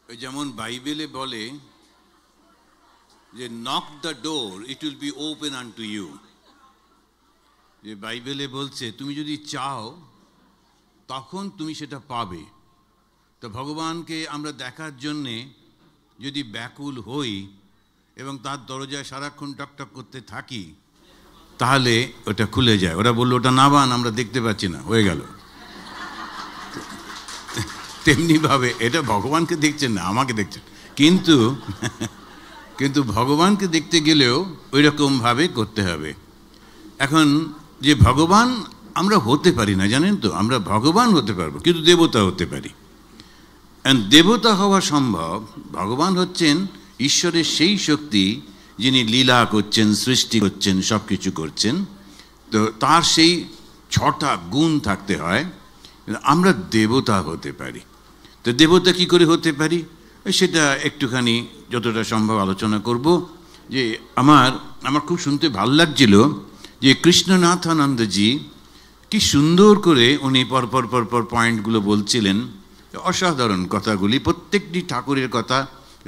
ওই যেমন বাইবেলে বলে যে knock the door, it will be open unto you. যে বাইবেলে বলছে তুমি যদি চাও তখন তুমি সেটা পাবে। তো ভগবানকে আমরা দেখার জন্যে যদি ব্যাকুল হই এবং তার দরজায় সারাক্ষণ টকটক করতে থাকি, তাহলে ওটা খুলে যায়। ওরা বললো ওটা নাবান, আমরা দেখতে পাচ্ছি না, হয়ে গেল। তেমনিভাবে এটা ভগবানকে দেখছেন না, আমাকে দেখছেন, কিন্তু ভগবানকে দেখতে গেলেও ওই রকমভাবে করতে হবে। এখন যে ভগবান আমরা হতে পারি না, জানেন তো, আমরা ভগবান হতে পারবো কিন্তু দেবতা হতে পারি। দেবতা হওয়া সম্ভব। ভগবান হচ্ছেন ঈশ্বরের সেই শক্তি যিনি লীলা করছেন, সৃষ্টি করছেন, সব কিছু করছেন। তো তার সেই 6টা গুণ থাকতে হয়। আমরা দেবতা হতে পারি। তো দেবতা কি করে হতে পারি সেটা একটুখানি যতটা সম্ভব আলোচনা করব। যে আমার খুব শুনতে ভাল লাগছিল যে কৃষ্ণনাথানন্দজি কি সুন্দর করে উনি পরপর পয়েন্টগুলো বলছিলেন। অসাধারণ কথাগুলি, প্রত্যেকটি ঠাকুরের কথা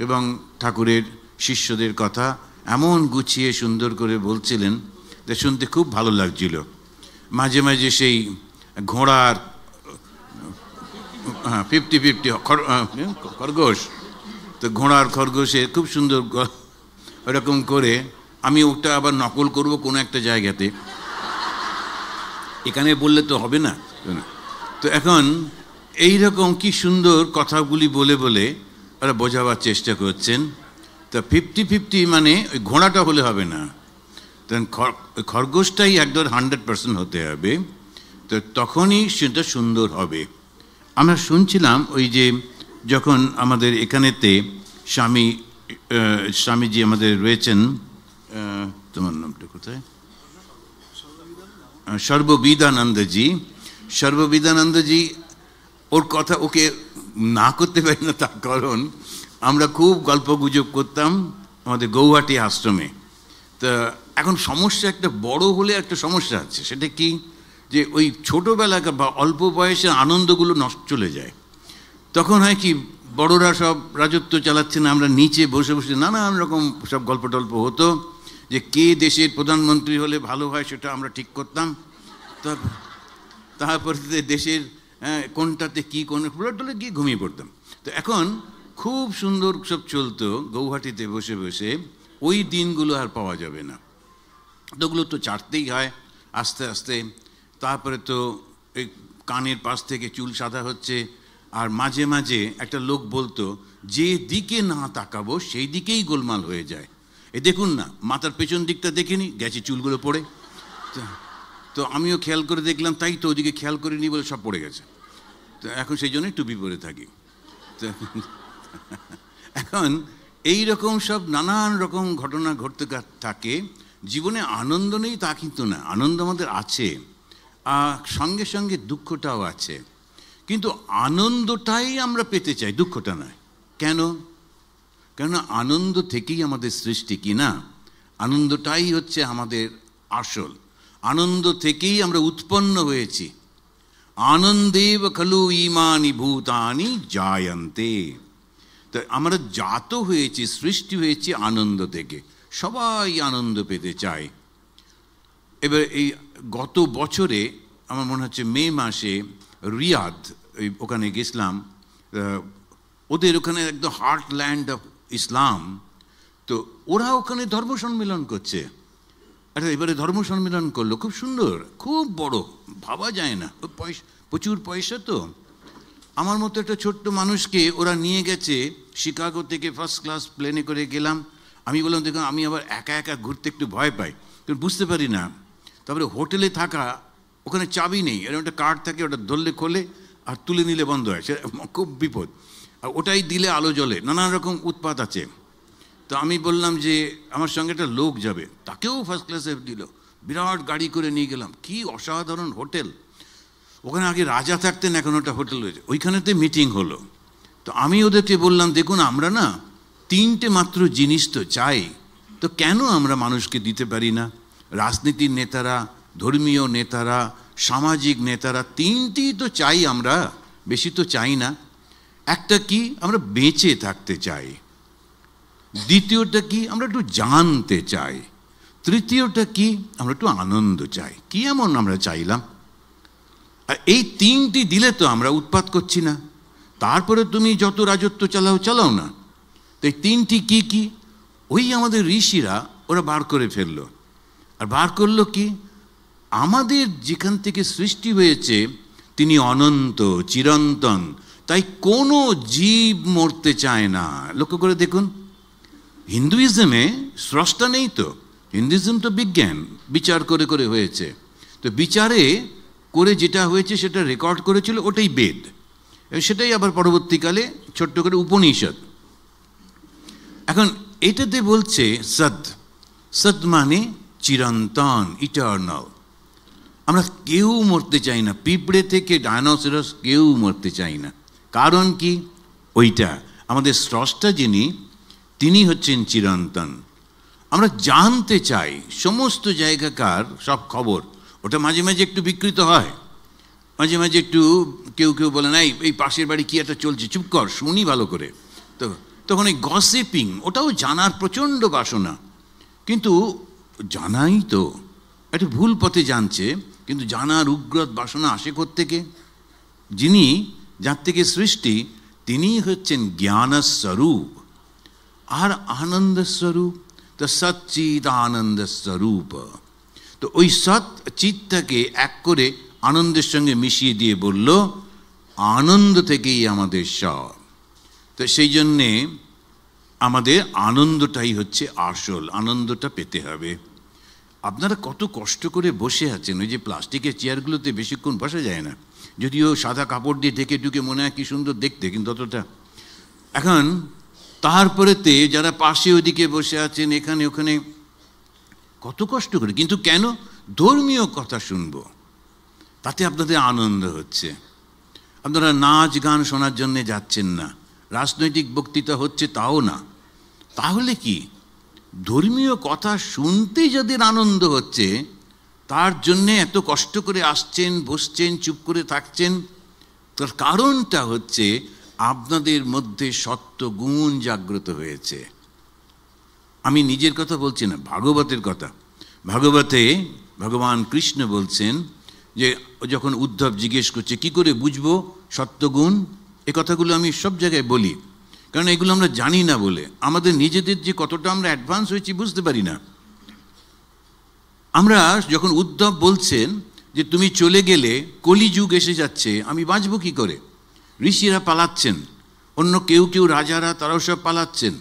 এবং ঠাকুরের শিষ্যদের কথা এমন গুছিয়ে সুন্দর করে বলছিলেন, তা শুনতে খুব ভালো লাগছিল। মাঝে মাঝে সেই ঘোড়ার 50-50 খরগোশ, তো ঘোড়ার খরগোশের খুব সুন্দর এরকম করে আমি ওটা আবার নকল করব কোনো একটা জায়গাতে, এখানে বললে তো হবে না। তো এখন এই রকম কি সুন্দর কথাগুলি বলে বলে ওরা বোঝাবার চেষ্টা করছেন। তা 50-50 মানে ওই ঘোড়াটা হলে হবে না, খরগোশটাই একদম 100% হতে হবে। তো তখনই সেটা সুন্দর হবে। আমরা শুনছিলাম ওই যে যখন আমাদের এখানেতে স্বামীজি আমাদের রয়েছেন, তোমার নামটা কোথায়, সর্ববিদানন্দজি, ওর কথা ওকে না করতে পারি না, তার কারণ আমরা খুব গল্প গুজব করতাম আমাদের গৌহাটি আশ্রমে। তা এখন সমস্যা একটা বড় হলে একটা সমস্যা আছে, সেটা কি যে ওই ছোটোবেলাকার বা অল্প বয়সের আনন্দগুলো নষ্ট চলে যায়। তখন হয় কি, বড়রা সব রাজত্ব চালাচ্ছে না, আমরা নিচে বসে বসে নানান রকম সব গল্প টল্প হতো যে কে দেশের প্রধানমন্ত্রী হলে ভালো হয় সেটা আমরা ঠিক করতাম। তারপরে দেশের কোনটাতে কী কোন টলে গিয়ে ঘুমিয়ে পড়তাম। তো এখন খুব সুন্দর সব চলতো গৌহাটিতে বসে বসে, ওই দিনগুলো আর পাওয়া যাবে না। ওগুলো তো ছাড়তেই হয় আস্তে আস্তে। তারপরে তো এই কানের পাশ থেকে চুল সাদা হচ্ছে, আর মাঝে মাঝে একটা লোক বলতো যে দিকে না তাকাবো সেই দিকেই গোলমাল হয়ে যায়। এ দেখুন না, মাথার পেছন দিকটা দেখেনি, গেছে চুলগুলো পড়ে। তো আমিও খেয়াল করে দেখলাম, তাই তো ওদিকে খেয়াল করিনি বলে সব পড়ে গেছে। তো এখন সেই জন্যই টুপি পরে থাকি। তো এখন এই রকম সব নানান রকম ঘটনা ঘটতে থাকে। জীবনে আনন্দ নেই তা কিন্তু না, আনন্দ আমাদের আছে, সঙ্গে সঙ্গে দুঃখটাও আছে। কিন্তু আনন্দটাই আমরা পেতে চাই, দুঃখটা নয়। কেন? কেননা আনন্দ থেকেই আমাদের সৃষ্টি, কি না? আনন্দটাই হচ্ছে আমাদের আসল, আনন্দ থেকেই আমরা উৎপন্ন হয়েছি। আনন্দেব খলু ইমানি ভূতানি জায়ন্তে। তো আমরা জাত হয়েছি, সৃষ্টি হয়েছি আনন্দ থেকে। সবাই আনন্দ পেতে চায়। এবার এই গত বছরে আমার মনে হচ্ছে মে মাসে রিয়াদ, ওখানে গেছিলাম। ওদের ওখানে একদম হার্টল্যান্ড অফ ইসলাম। তো ওরা ওখানে ধর্ম সম্মেলন করছে। আচ্ছা, এবারে ধর্ম সম্মেলন করলো, খুব সুন্দর, খুব বড়, ভাবা যায় না, প্রচুর পয়সা। তো আমার মতো একটা ছোট্ট মানুষকে ওরা নিয়ে গেছে শিকাগো থেকে, ফার্স্ট ক্লাস প্লেনে করে গেলাম। আমি বললাম দেখুন, আমি আবার একা একা ঘুরতে একটু ভয় পাই, কিন্তু বুঝতে পারি না। তারপরে হোটেলে থাকা, ওখানে চাবি নেই, এরকম একটা কার্ড থাকে, ওটা ধরলে খোলে আর তুলে নিলে বন্ধ হয়, সে খুব বিপদ। আর ওটাই দিলে আলো জ্বলে, নানান রকম উৎপাত আছে। তো আমি বললাম যে আমার সঙ্গে একটা লোক যাবে, তাকেও ফার্স্ট ক্লাসে দিল, বিরাট গাড়ি করে নিয়ে গেলাম। কি অসাধারণ হোটেল! ওখানে আগে রাজা থাকতেন, এখন ওটা হোটেল হয়েছে। ওইখানেতে মিটিং হলো। তো আমি ওদেরকে বললাম দেখুন, আমরা না 3টে মাত্র জিনিস তো চাই, তো কেন আমরা মানুষকে দিতে পারি না? রাজনীতির নেতারা, ধর্মীয় নেতারা, সামাজিক নেতারা, 3টি তো চাই আমরা, বেশি তো চাই না। একটা কি, আমরা বেঁচে থাকতে চাই। দ্বিতীয়টা কি, আমরা একটু জানতে চাই। তৃতীয়টা কি, আমরা একটু আনন্দ চাই। কি এমন আমরা চাইলাম? আর এই তিনটি দিলে তো আমরা উৎপাত করছি না। তারপরে তুমি যত রাজত্ব চালাও না। তো এই তিনটি কি কি, ওই আমাদের ঋষিরা ওরা বার করে ফেললো। আর বার করলো কি, আমাদের যেখান থেকে সৃষ্টি হয়েছে তিনি অনন্ত, চিরন্তন, তাই কোনো জীব মরতে চায় না। লক্ষ্য করে দেখুন, হিন্দুইজমে স্রষ্টা নেই তো। হিন্দুইজম তো বিজ্ঞান, বিচার করে করে হয়েছে। তো বিচারে করে যেটা হয়েছে সেটা রেকর্ড করেছিল, ওটাই বেদ। সেটাই আবার পরবর্তীকালে ছোট্ট করে উপনিষদ। এখন এটাতে বলছে সৎ। সৎ মানে চিরন্তন, ইটার্নাল। আমরা কেউ মরতে চাই না, পিঁপড়ে থেকে ডায়নোসরাস কেউ মরতে চাই না। কারণ কি, ওইটা আমাদের স্রষ্টা যিনি, তিনি হচ্ছেন চিরন্তন। আমরা জানতে চাই সমস্ত জায়গাকার সব খবর। ওটা মাঝে মাঝে একটু বিকৃত হয়, মাঝে মাঝে একটু কেউ কেউ বলে না এই পাশের বাড়ি কি একটা চলছে, চুপ কর শুনি ভালো করে। তো তখন এই গসিপিং, ওটাও জানার প্রচণ্ড বাসনা। কিন্তু জানাই তো একটা ভুল পথে জানছে, কিন্তু জানার উগ্রত বাসনা আসে কোত্থেকে? যিনি, যার থেকে সৃষ্টি, তিনি হচ্ছেন জ্ঞানস্বরূপ আর আনন্দস্বরূপ। তো সচ্চিদ আনন্দ স্বরূপ। তো ওই সৎ চিত্তকে এক করে আনন্দের সঙ্গে মিশিয়ে দিয়ে বলল আনন্দ থেকেই আমাদের সব। তো সেই জন্যে আমাদের আনন্দটাই হচ্ছে আসল, আনন্দটা পেতে হবে। আপনারা কত কষ্ট করে বসে আছেন, ওই যে প্লাস্টিকের চেয়ারগুলোতে বেশিক্ষণ বসা যায় না, যদিও সাদা কাপড় দিয়ে ঢেকে ঢুকে মনে হয় কি সুন্দর দেখতে, কিন্তু অতটা। এখন তারপরেতে যারা পাশে ওদিকে বসে আছেন, এখানে ওখানে, কত কষ্ট করে, কিন্তু কেন? ধর্মীয় কথা শুনবো, তাতে আপনাদের আনন্দ হচ্ছে। আপনারা নাচ গান শোনার জন্যে যাচ্ছেন না, রাজনৈতিক বক্তৃতা হচ্ছে তাও না। তাহলে কি, ধর্মীয় কথা শুনতে যাদের আনন্দ হচ্ছে, তার জন্যে এত কষ্ট করে আসছেন, বসছেন, চুপ করে থাকছেন। তার কারণটা হচ্ছে আপনাদের মধ্যে সত্য গুণ জাগ্রত হয়েছে। আমি নিজের কথা বলছি না, ভাগবতের কথা। ভাগবতে ভগবান কৃষ্ণ বলছেন যে যখন উদ্ধব জিজ্ঞেস করছে কি করে বুঝবো সত্যগুণ, এ কথাগুলো আমি সব জায়গায় বলি, কারণ এগুলো আমরা জানি না বলে। আমাদের নিজেদের যে কতটা আমরা অ্যাডভান্স হয়েছি বুঝতে পারি না। আমরা যখন উদ্ধব বলছেন যে তুমি চলে গেলে কলিযুগ এসে যাচ্ছে, আমি বাঁচবো কি করে? ঋষিরা পালাচ্ছেন, অন্য কেউ কেউ রাজারা তারাও সব পালাচ্ছেন।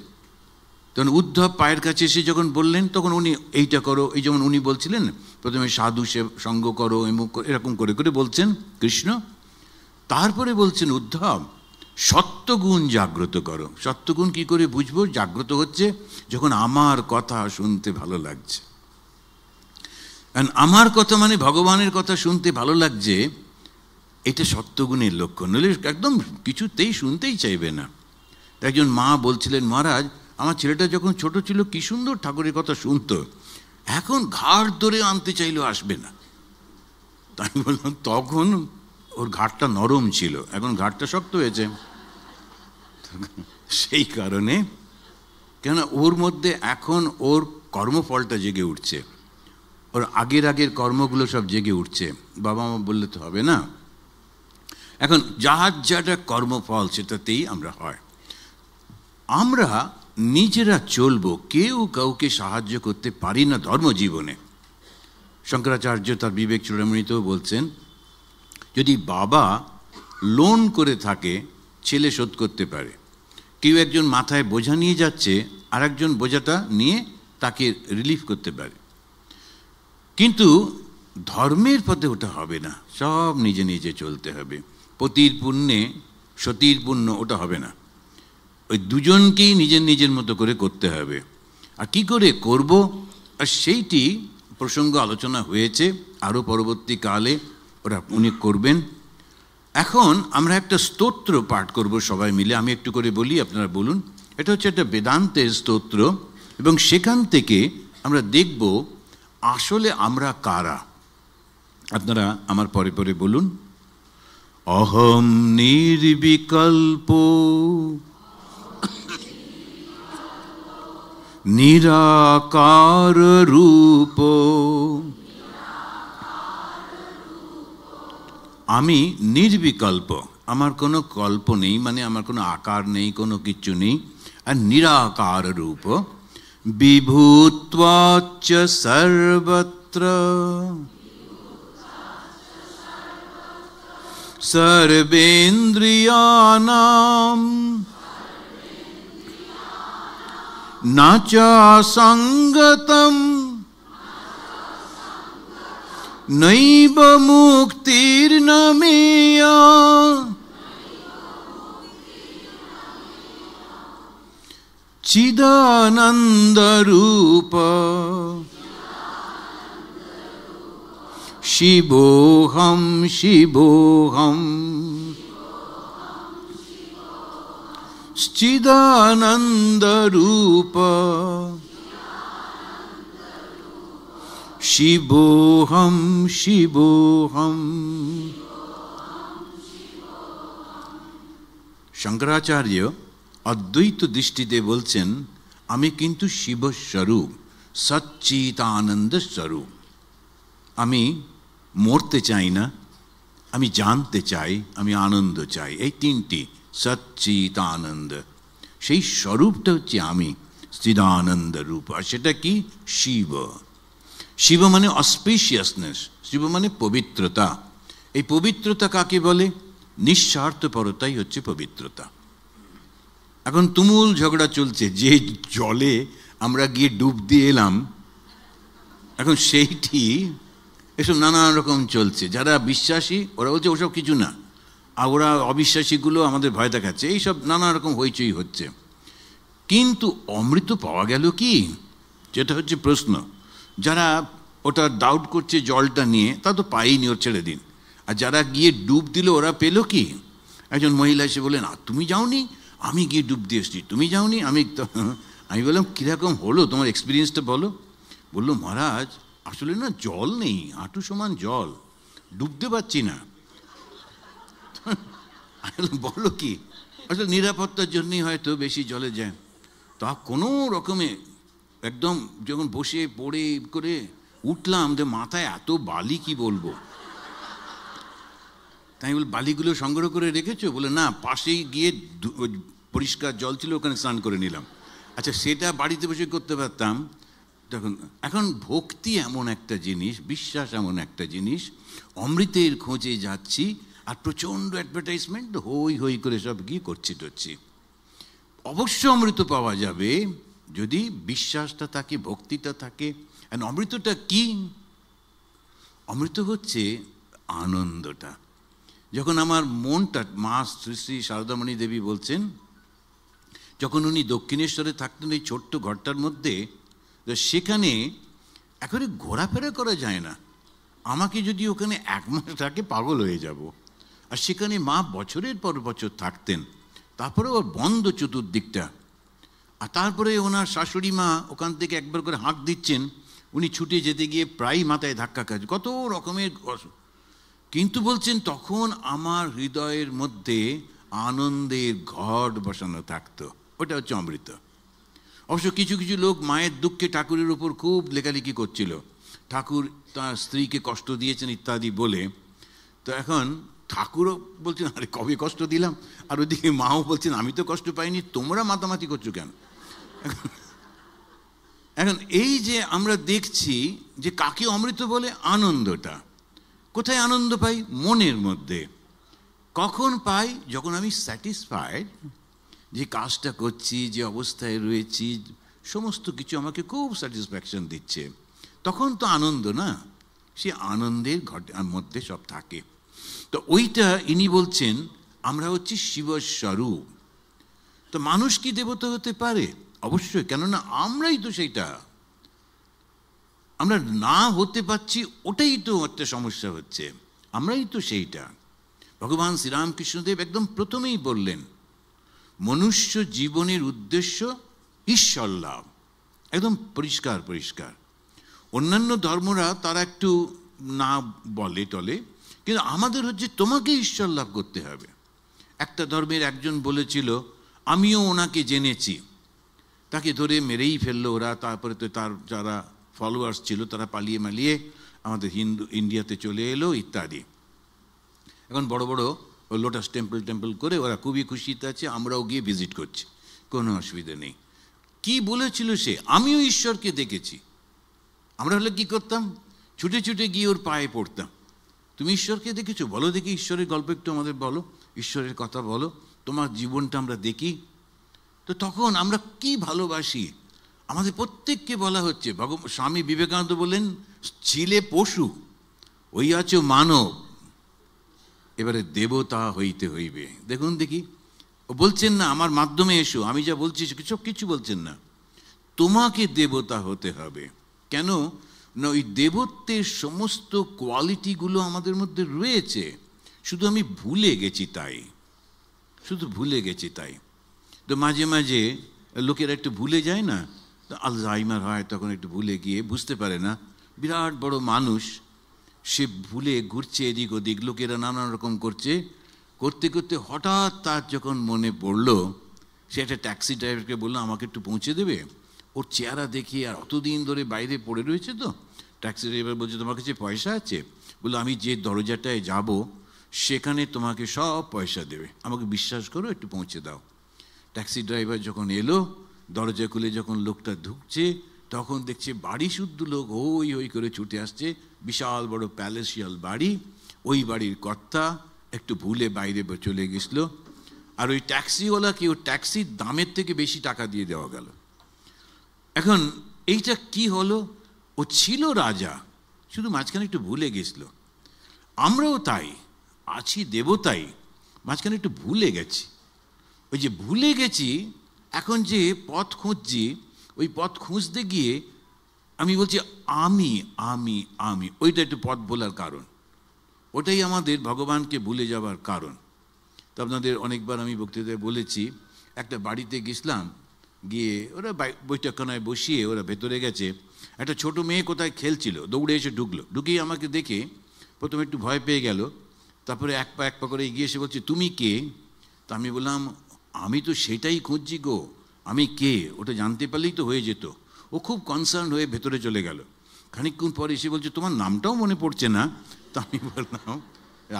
তখন উদ্ধব পায়ের কাছে এসে যখন বললেন, তখন উনি এইটা করো, এই যেমন উনি বলছিলেন প্রথমে সাধু সঙ্গ করো, এরকম করে করে বলছেন কৃষ্ণ। তারপরে বলছেন উদ্ধব সত্যগুণ জাগ্রত করো। সত্যগুণ কি করে বুঝবো? জাগ্রত হচ্ছে যখন আমার কথা শুনতে ভালো লাগছে। আমার কথা মানে ভগবানের কথা শুনতে ভালো লাগছে, এটা সত্যগুণের লক্ষণ। নইলে একদম কিছুতেই শুনতেই চাইবে না। একজন মা বলছিলেন, মহারাজ আমার ছেলেটা যখন ছোট ছিল কি সুন্দর ঠাকুরের কথা শুনতো, এখন ঘাড় ধরে আনতে চাইলেও আসবে না। তাই বললাম তখন ওর ঘাটটা নরম ছিল, এখন ঘাটটা শক্ত হয়েছে। সেই কারণে, কেন ওর মধ্যে এখন ওর কর্মফলটা জেগে উঠছে, ওর আগের কর্মগুলো সব জেগে উঠছে। বাবা মা বললে তো হবে না। এখন যার যাটা কর্মফল সেটাতেই আমরা হয়। আমরা নিজেরা চলবো, কেউ কাউকে সাহায্য করতে পারি না ধর্মজীবনে। শঙ্করাচার্য তার বিবেক চূড়ামণিতেও বলছেন, যদি বাবা লোন করে থাকে ছেলে শোধ করতে পারে। কেউ একজন মাথায় বোঝা নিয়ে যাচ্ছে, আর একজন বোঝাটা নিয়ে তাকে রিলিফ করতে পারে। কিন্তু ধর্মের পথে ওটা হবে না, সব নিজে নিজে চলতে হবে। পতির পুণ্যে সতীর পুণ্য, ওটা হবে না। ওই দুজনকেই নিজের নিজের মতো করে করতে হবে। আর কি করে করব, আর সেইটি প্রসঙ্গ আলোচনা হয়েছে, আরও পরবর্তীকালে উনি করবেন। এখন আমরা একটা স্তোত্র পাঠ করব সবাই মিলে, আমি একটু করে বলি, আপনারা বলুন। এটা হচ্ছে একটা বেদান্তের স্তোত্র, এবং সেখান থেকে আমরা দেখব আসলে আমরা কারা। আপনারা আমার পরে পরে বলুন। অহম নির্বিকল্প নিরাকার রূপ। আমি নির্বিকল্প, আমার কোনো কল্প নেই, মানে আমার কোনো আকার নেই, কোনো কিছু নেই। আর নিরাকার রূপ, বিভূত্বাচ্চ সর্বত্র সর্বেন্দ্রিয়ানাম না চ সঙ্গতম নৈব মুক্তির্ন মেয়া। চিদানন্দ রূপ শিবোহম শিবোহম। চিদানন্দ রূপ শিবোহম শিবোহম। শঙ্করাচার্য অদ্বৈত দৃষ্টিতে বলছেন, আমি কিন্তু শিবস্বরূপ, সচ্চিদানন্দ স্বরূপ। আমি মরতে চাই না, আমি জানতে চাই, আমি আনন্দ চাই। এই তিনটি, সচ্চিদানন্দ, সেই স্বরূপটা হচ্ছে আমি, চিদানন্দ রূপ। আর সেটা কি? শিব। শিব মানে অস্পিশিয়াসনেস, শিব মানে পবিত্রতা। এই পবিত্রতা কাকে বলে? নিঃস্বার্থপরতাই হচ্ছে পবিত্রতা। এখন তুমুল ঝগড়া চলছে যে জলে আমরা গিয়ে ডুব দিয়ে এলাম, এখন সেইটি এসব নানান রকম চলছে। যারা বিশ্বাসী ওরা বলছে ওসব কিছু না, আর ওরা অবিশ্বাসীগুলো আমাদের ভয় দেখাচ্ছে, এইসব নানা রকম হইচই হচ্ছে। কিন্তু অমৃত পাওয়া গেল কি, যেটা হচ্ছে প্রশ্ন। যারা ওটা ডাউট করছে জলটা নিয়ে, তা তো পাইনি, ওর ছেড়ে দিন। আর যারা গিয়ে ডুব দিল ওরা পেল কি? একজন মহিলা এসে বললেন, তুমি যাওনি? আমি গিয়ে ডুব দিয়ে এসছি, তুমি যাওনি? আমি বললাম কীরকম হলো তোমার এক্সপিরিয়েন্সটা বলো। বললো, মহারাজ আসলে না জল নেই, হাঁটু সমান জল, ডুবতে পারছি না। বলো কি? আসলে নিরাপত্তার জন্যই হয়তো বেশি জলে যায়। তা কোনো রকমে একদম যখন বসে পড়ে করে উঠলাম, যে মাথায় এত বালি কি বলবো। তাই বল, বালিগুলো সংগ্রহ করে রেখেছো? বলে না, পাশেই গিয়ে পরিষ্কার জল ছিল, ওখানে স্নান করে নিলাম। আচ্ছা, সেটা বাড়িতে বসে করতে পারতাম তখন। এখন ভক্তি এমন একটা জিনিস, বিশ্বাস এমন একটা জিনিস, অমৃতের খোঁজে যাচ্ছি, আর প্রচণ্ড অ্যাডভার্টাইজমেন্ট হই হই করে সব গিয়ে করছি টচ্ছি। অবশ্য অমৃত পাওয়া যাবে যদি বিশ্বাসটা থাকে, ভক্তিটা থাকে। আর অমৃতটা কি? অমৃত হচ্ছে আনন্দটা। যখন আমার মনটা, মা শ্রী শ্রী সারদামণি দেবী বলছেন, যখন উনি দক্ষিণেশ্বরে থাকতেন এই ছোট্ট ঘরটার মধ্যে, সেখানে একেবারে ঘোরাফেরা করা যায় না। আমাকে যদি ওখানে এক মাস থাকে পাগল হয়ে যাব। আর সেখানে মা বছরের পর বছর থাকতেন, তারপরে ওর বন্ধ চতুর্দিকটা। আর তারপরে ওনার শাশুড়ি মা ওখান থেকে একবার করে হাঁক দিচ্ছেন, উনি ছুটে যেতে গিয়ে প্রায় মাথায় ধাক্কা খাচ্ছে, কত রকমের। কিন্তু বলছেন তখন আমার হৃদয়ের মধ্যে আনন্দের ঘট বসানো থাকতো। ওটা হচ্ছে অমৃত। অবশ্য কিছু কিছু লোক মায়ের দুঃখে ঠাকুরের উপর খুব লেখালেখি করছিল, ঠাকুর তার স্ত্রীকে কষ্ট দিয়েছেন ইত্যাদি বলে। তো এখন ঠাকুরও বলছেন, আরে কবে কষ্ট দিলাম? আর ওইদিকে মাও বলছেন, আমি তো কষ্ট পাইনি, তোমরা মাতামাতি করছো কেন? এখন এই যে আমরা দেখছি যে কাকে অমৃত বলে? আনন্দটা। কোথায় আনন্দ পাই? মনের মধ্যে। কখন পাই? যখন আমি স্যাটিসফাইড, যে কাজটা করছি, যে অবস্থায় রয়েছি, সমস্ত কিছু আমাকে খুব স্যাটিসফ্যাকশন দিচ্ছে, তখন তো আনন্দ না? সে আনন্দের মধ্যে সব থাকে। তো ওইটা ইনি বলছেন, আমরা হচ্ছি শিবস্বরূপ। তো মানুষ কি দেবতা হতে পারে? অবশ্যই, কেননা আমরাই তো সেইটা। আমরা না হতে পারছি, ওটাই তো একটা সমস্যা হচ্ছে। আমরাই তো সেইটা। ভগবান শ্রীরামকৃষ্ণদেব একদম প্রথমেই বললেন, মনুষ্য জীবনের উদ্দেশ্য ঈশ্বর লাভ। একদম পরিষ্কার পরিষ্কার। অন্যান্য ধর্মরা তারা একটু না বলে টলে, কিন্তু আমাদের হচ্ছে তোমাকে ঈশ্বর লাভ করতে হবে। একটা ধর্মের একজন বলেছিল, আমিও ওনাকে জেনেছি, তাকে ধরে মেরেই ফেললো ওরা। তারপরে তো তার যারা ফলোয়ার্স ছিল তারা পালিয়ে মালিয়ে আমাদের ইন্ডিয়াতে চলে এলো ইত্যাদি। এখন বড় বড় লোটাস টেম্পল করে ওরা খুবই খুশিতে আছে, আমরাও গিয়ে ভিজিট করছি, কোনো অসুবিধা নেই। কি বলেছিল সে? আমিও ঈশ্বরকে দেখেছি। আমরা হলে কি করতাম? ছুটে ছুটে গিয়ে ওর পায়ে পড়তাম। তুমি ঈশ্বরকে দেখেছো? বলো দেখি, ঈশ্বরের গল্প একটু আমাদের বলো, ঈশ্বরের কথা বলো, তোমার জীবনটা আমরা দেখি। তো তখন আমরা কি ভালোবাসি। আমাদের প্রত্যেককে বলা হচ্ছে, স্বামী বিবেকানন্দ বললেন, ছিলে পশু, ওই আছো মানব, এবারে দেবতা হইতে হইবে। দেখুন দেখি, ও বলছেন না আমার মাধ্যমে এসো, আমি যা বলছি সব কিছু বলছেন না, তোমাকে দেবতা হতে হবে। কেন না, ওই দেবত্বের সমস্ত কোয়ালিটিগুলো আমাদের মধ্যে রয়েছে, শুধু আমি ভুলে গেছি তাই, শুধু ভুলে গেছি তাই। তো মাঝে মাঝে লোকেরা একটু ভুলে যায় না, আলজাইমার হয়, তখন একটু ভুলে গিয়ে বুঝতে পারে না, বিরাট বড় মানুষ, সে ভুলে ঘুরছে এদিক ওদিক, লোকেরা নানান রকম করছে, করতে করতে হঠাৎ তার যখন মনে পড়লো, সে একটা ট্যাক্সি ড্রাইভারকে বললো আমাকে একটু পৌঁছে দেবে। ওর চেহারা দেখি আর অতদিন ধরে বাইরে পড়ে রয়েছে, তো ট্যাক্সি ড্রাইভার বলছে তোমার কাছে পয়সা আছে? বললো আমি যে দরজাটায় যাব সেখানে তোমাকে সব পয়সা দেবে, আমাকে বিশ্বাস করো, একটু পৌঁছে দাও। ট্যাক্সি ড্রাইভার যখন এলো, দরজা খুলে যখন লোকটা ঢুকছে, তখন দেখছে বাড়ি শুদ্ধ লোক হই হই করে ছুটে আসছে, বিশাল বড় প্যালেসিয়াল বাড়ি। ওই বাড়ির কর্তা একটু ভুলে বাইরে চলে গেছিল, আর ওই ট্যাক্সিওয়ালাকে ওর ট্যাক্সির দামের থেকে বেশি টাকা দিয়ে দেওয়া গেল। এখন এইটা কি হলো? ও ছিল রাজা, শুধু মাঝখানে একটু ভুলে গেছিল। আমরাও তাই আছি, দেবতাই, মাঝখানে একটু ভুলে গেছি। ওই যে ভুলে গেছি, এখন যে পথ খুঁজছি, ওই পথ খুঁজতে গিয়ে আমি বলছি আমি আমি আমি, ওইটা একটু পথ ভোলার কারণ, ওটাই আমাদের ভগবানকে ভুলে যাওয়ার কারণ। তো আপনাদের অনেকবার আমি বক্তৃতায় বলেছি, একটা বাড়িতে গেছিলাম, গিয়ে ওরা বৈঠকখানায় বসিয়ে ওরা ভেতরে গেছে, একটা ছোট মেয়ে কোথায় খেলছিল, দৌড়ে এসে ঢুকলো, ঢুকেই আমাকে দেখে প্রথমে একটু ভয় পেয়ে গেল, তারপরে এক পা করে এগিয়ে এসে বলছে তুমি কে? তা আমি বললাম আমি তো সেটাই খুঁজছি গো, আমি কে ওটা জানতে পারলেই তো হয়ে যেত। ও খুব কনসার্ন হয়ে ভেতরে চলে গেল। খানিকক্ষণ পরে এসে বলছে তোমার নামটাও মনে পড়ছে না। তা আমি বললাম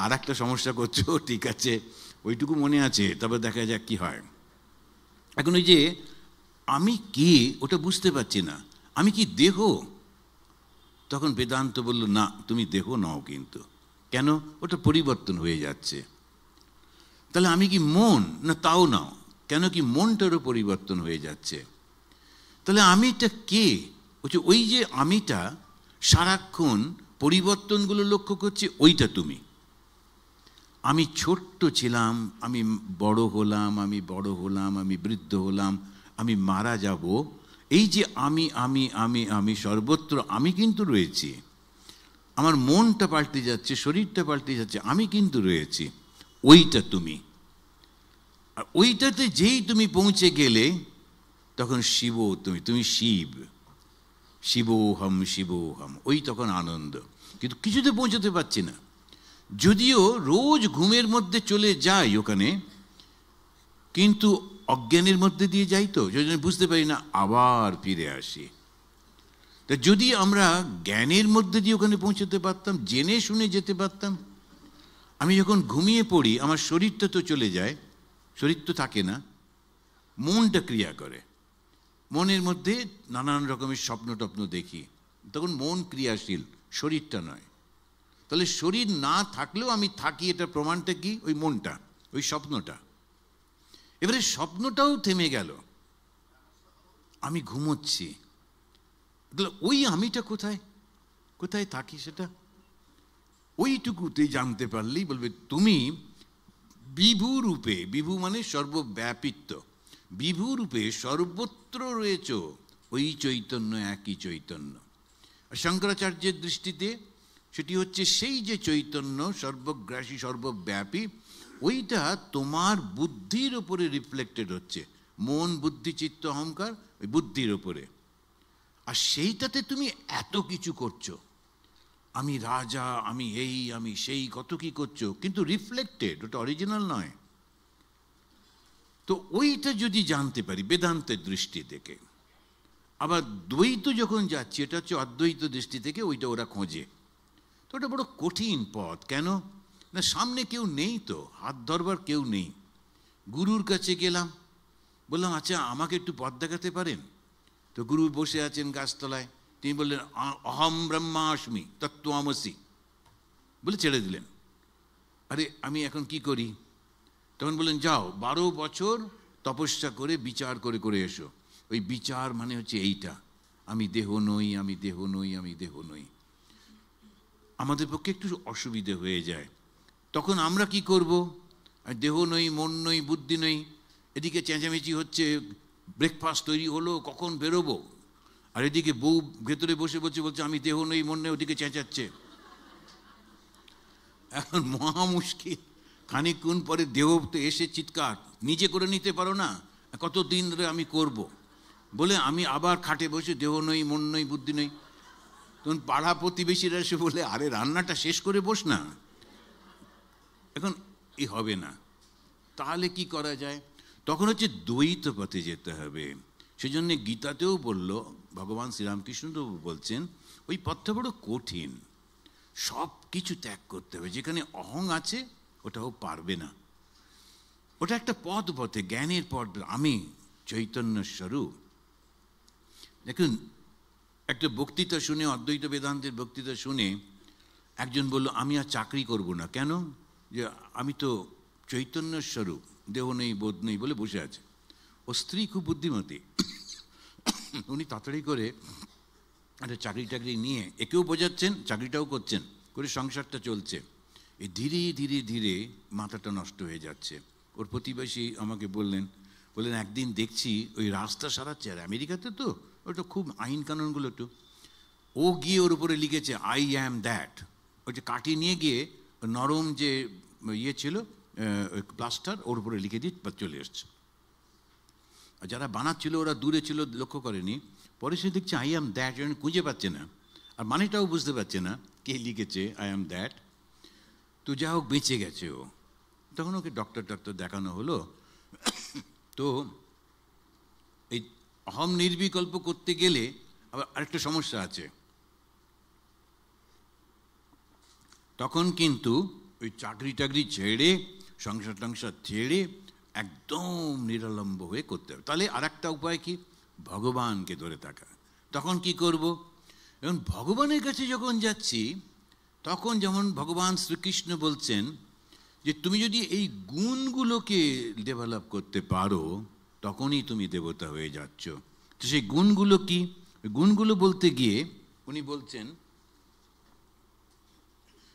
আর একটা সমস্যা করছো, ঠিক আছে ওইটুকু মনে আছে, তারপর দেখা যাক কি হয়। এখন ওই যে আমি কে ওটা বুঝতে পারছি না, আমি কি দেহ? তখন বেদান্ত বলল না, তুমি দেহ নও কিন্তু। কেন? ওটা পরিবর্তন হয়ে যাচ্ছে। তাহলে আমি কি মন? না, তাও নাও। কেন? কি মনটারও পরিবর্তন হয়ে যাচ্ছে। তাহলে আমিটা কে? ওই যে আমিটা সারাক্ষণ পরিবর্তনগুলো লক্ষ্য করছে, ওইটা তুমি। আমি ছোট্ট ছিলাম, আমি বড় হলাম, আমি বড় হলাম, আমি বৃদ্ধ হলাম, আমি মারা যাব, এই যে আমি আমি আমি আমি সর্বত্র আমি কিন্তু রয়েছি। আমার মনটা পাল্টে যাচ্ছে, শরীরটা পাল্টে যাচ্ছে, আমি কিন্তু রয়েছি, ওইটা তুমি। আর ওইটাতে যেই তুমি পৌঁছে গেলে তখন শিব তুমি, তুমি শিব, শিবোহম শিবোহম, ওই তখন আনন্দ। কিন্তু কিছুতে পৌঁছতে পারছি না, যদিও রোজ ঘুমের মধ্যে চলে যাই ওখানে, কিন্তু অজ্ঞানের মধ্যে দিয়ে যাই, তো যদি বুঝতে পারি না, আবার ফিরে আসি। তা যদি আমরা জ্ঞানের মধ্যে দিয়ে ওখানে পৌঁছতে পারতাম, জেনে শুনে যেতে পারতাম। আমি যখন ঘুমিয়ে পড়ি আমার শরীরটা তো চলে যায়, শরীর তো থাকে না, মনটা ক্রিয়া করে, মনের মধ্যে নানান রকমের স্বপ্ন টপ্ন দেখি, তখন মন ক্রিয়াশীল, শরীরটা নয়। তাহলে শরীর না থাকলেও আমি থাকি, এটা প্রমাণটা কি? ওই মনটা, ওই স্বপ্নটা। এবারে স্বপ্নটাও থেমে গেল, আমি ঘুমোচ্ছি, ওই আমিটা কোথায়, কোথায় থাকি সেটা ওইটুকুতেই জানতে পারলেই বলবে তুমি বিভু রূপে, বিভু মানে সর্বব্যাপিত্ব, বিভু রূপে সর্বত্র রয়েছ, ওই চৈতন্য, একই চৈতন্য। শঙ্করাচার্যের দৃষ্টিতে সেটি হচ্ছে সেই যে চৈতন্য সর্বগ্রাসী সর্বব্যাপী, ওইটা তোমার বুদ্ধির ওপরে রিফ্লেক্টেড হচ্ছে, মন বুদ্ধি চিত্ত অহংকার, ওই বুদ্ধির ওপরে। আর সেইটাতে তুমি এত কিছু করছো। আমি রাজা, আমি এই, আমি সেই, কত কি করছো, কিন্তু রিফ্লেক্টেড, ওটা অরিজিনাল নয়। তো ওইটা যদি জানতে পারি বেদান্তের দৃষ্টি থেকে, আবার দ্বৈত যখন যাচ্ছি, এটা হচ্ছে অদ্বৈত দৃষ্টি থেকে, ওইটা ওরা খোঁজে। তো ওটা বড় কঠিন পথ। কেন না, সামনে কেউ নেই, তো হাত ধরবার কেউ নেই। গুরুর কাছে গেলাম, বললাম আচ্ছা আমাকে একটু পথ দেখাতে পারেন? তো গুরু বসে আছেন গাছতলায়, তিনি বললেন অহম ব্রহ্মাস্মি তত্ত্বমসি, বলে ছেড়ে দিলেন। আরে আমি এখন কি করি? তখন বললেন যাও 12 বছর তপস্যা করে বিচার করে করে এসো। ওই বিচার মানে হচ্ছে এইটা, আমি দেহ নই, আমি দেহ নই, আমি দেহ নই। আমাদের পক্ষে একটু অসুবিধে হয়ে যায়। তখন আমরা কি করব? দেহ নই, মন নই, বুদ্ধি নই, এদিকে চেঁচামেচি হচ্ছে, ব্রেকফাস্ট তৈরি হলো, কখন বেরোবো, আর এদিকে বউ ভেতরে বসে বলছে আমি দেহ নই, মন নই, ওদিকে চেঁচাচ্ছে। এখন মহা মুশকিল। খানিকক্ষণ পরে দেহ তো এসে চিৎকার, নিজে করে নিতে পারো না, কতদিন ধরে আমি করব, বলে আমি আবার খাটে বসে দেহ নই, মন নই, বুদ্ধি নই। তখন পাড়া প্রতিবেশীরা এসে বলে আরে রান্নাটা শেষ করে বস না, এখন হবে না। তাহলে কি করা যায়? তখন হচ্ছে দ্বৈত পথে যেতে হবে। সেজন্য গীতাতেও বলল, ভগবান শ্রীরামকৃষ্ণ তো বলছেন ওই পথটা বড় কঠিন, সব কিছু ত্যাগ করতে হবে। যেখানে অহং আছে ওটাও পারবে না। ওটা একটা পথ পথে, জ্ঞানের পথ। আমি চৈতন্য স্বরূপ। দেখুন, একটা বক্তৃতা শুনে, অদ্বৈত বেদান্তের বক্তৃতা শুনে একজন বলল আমি আর চাকরি করব না। কেন? যে আমি তো চৈতন্য স্বরূপ, দেহ নেই, বোধ নেই বলে বসে আছে। ও স্ত্রী খুব বুদ্ধিমতী, উনি তাড়াতাড়ি করে একটা চাকরি টাকরি নিয়ে একেও বোঝাচ্ছেন, চাকরিটাও করছেন, করে সংসারটা চলছে। এই ধীরে ধীরে ধীরে মাথাটা নষ্ট হয়ে যাচ্ছে। ওর প্রতিবেশী আমাকে বললেন একদিন দেখছি ওই রাস্তা সারাচ্ছে, আর আমেরিকাতে তো ওটা খুব আইন কানুনগুলো একটু, ও গিয়ে ওর উপরে লিখেছে আই অ্যাম দ্যাট। ওই যে কাটি নিয়ে গিয়ে নরম যে ইয়ে ছিল প্লাস্টার, ওর উপরে লিখে দিয়ে চলে এসছে। আর যারা বানাচ্ছিল ওরা দূরে ছিল, লক্ষ্য করেনি। পরে সে দেখছে আই অ্যাম দ্যাট, খুঁজে পাচ্ছে না, আর মানেটাও বুঝতে পারছে না কে লিখেছে আই অ্যাম দ্যাট। তো যা হোক বেঁচে গেছে ও। তখন ওকে ডক্টর দেখানো হলো। তো এই অহম নির্বিকল্প করতে গেলে আবার আরেকটা সমস্যা আছে। তখন কিন্তু ওই চাকরি টাকরি ছেড়ে, সংসার টংসার ছেড়ে একদম নিরালম্ব হয়ে করতে হবে। তাহলে আর একটা উপায় কি? ভগবানকে ধরে থাকা। তখন কি করব? এবং ভগবানের কাছে যখন যাচ্ছি, তখন যেমন ভগবান শ্রীকৃষ্ণ বলছেন যে তুমি যদি এই গুণগুলোকে ডেভেলপ করতে পারো, তখনই তুমি দেবতা হয়ে যাচ্ছ। তো সেই গুণগুলো কি? গুণগুলো বলতে গিয়ে উনি বলছেন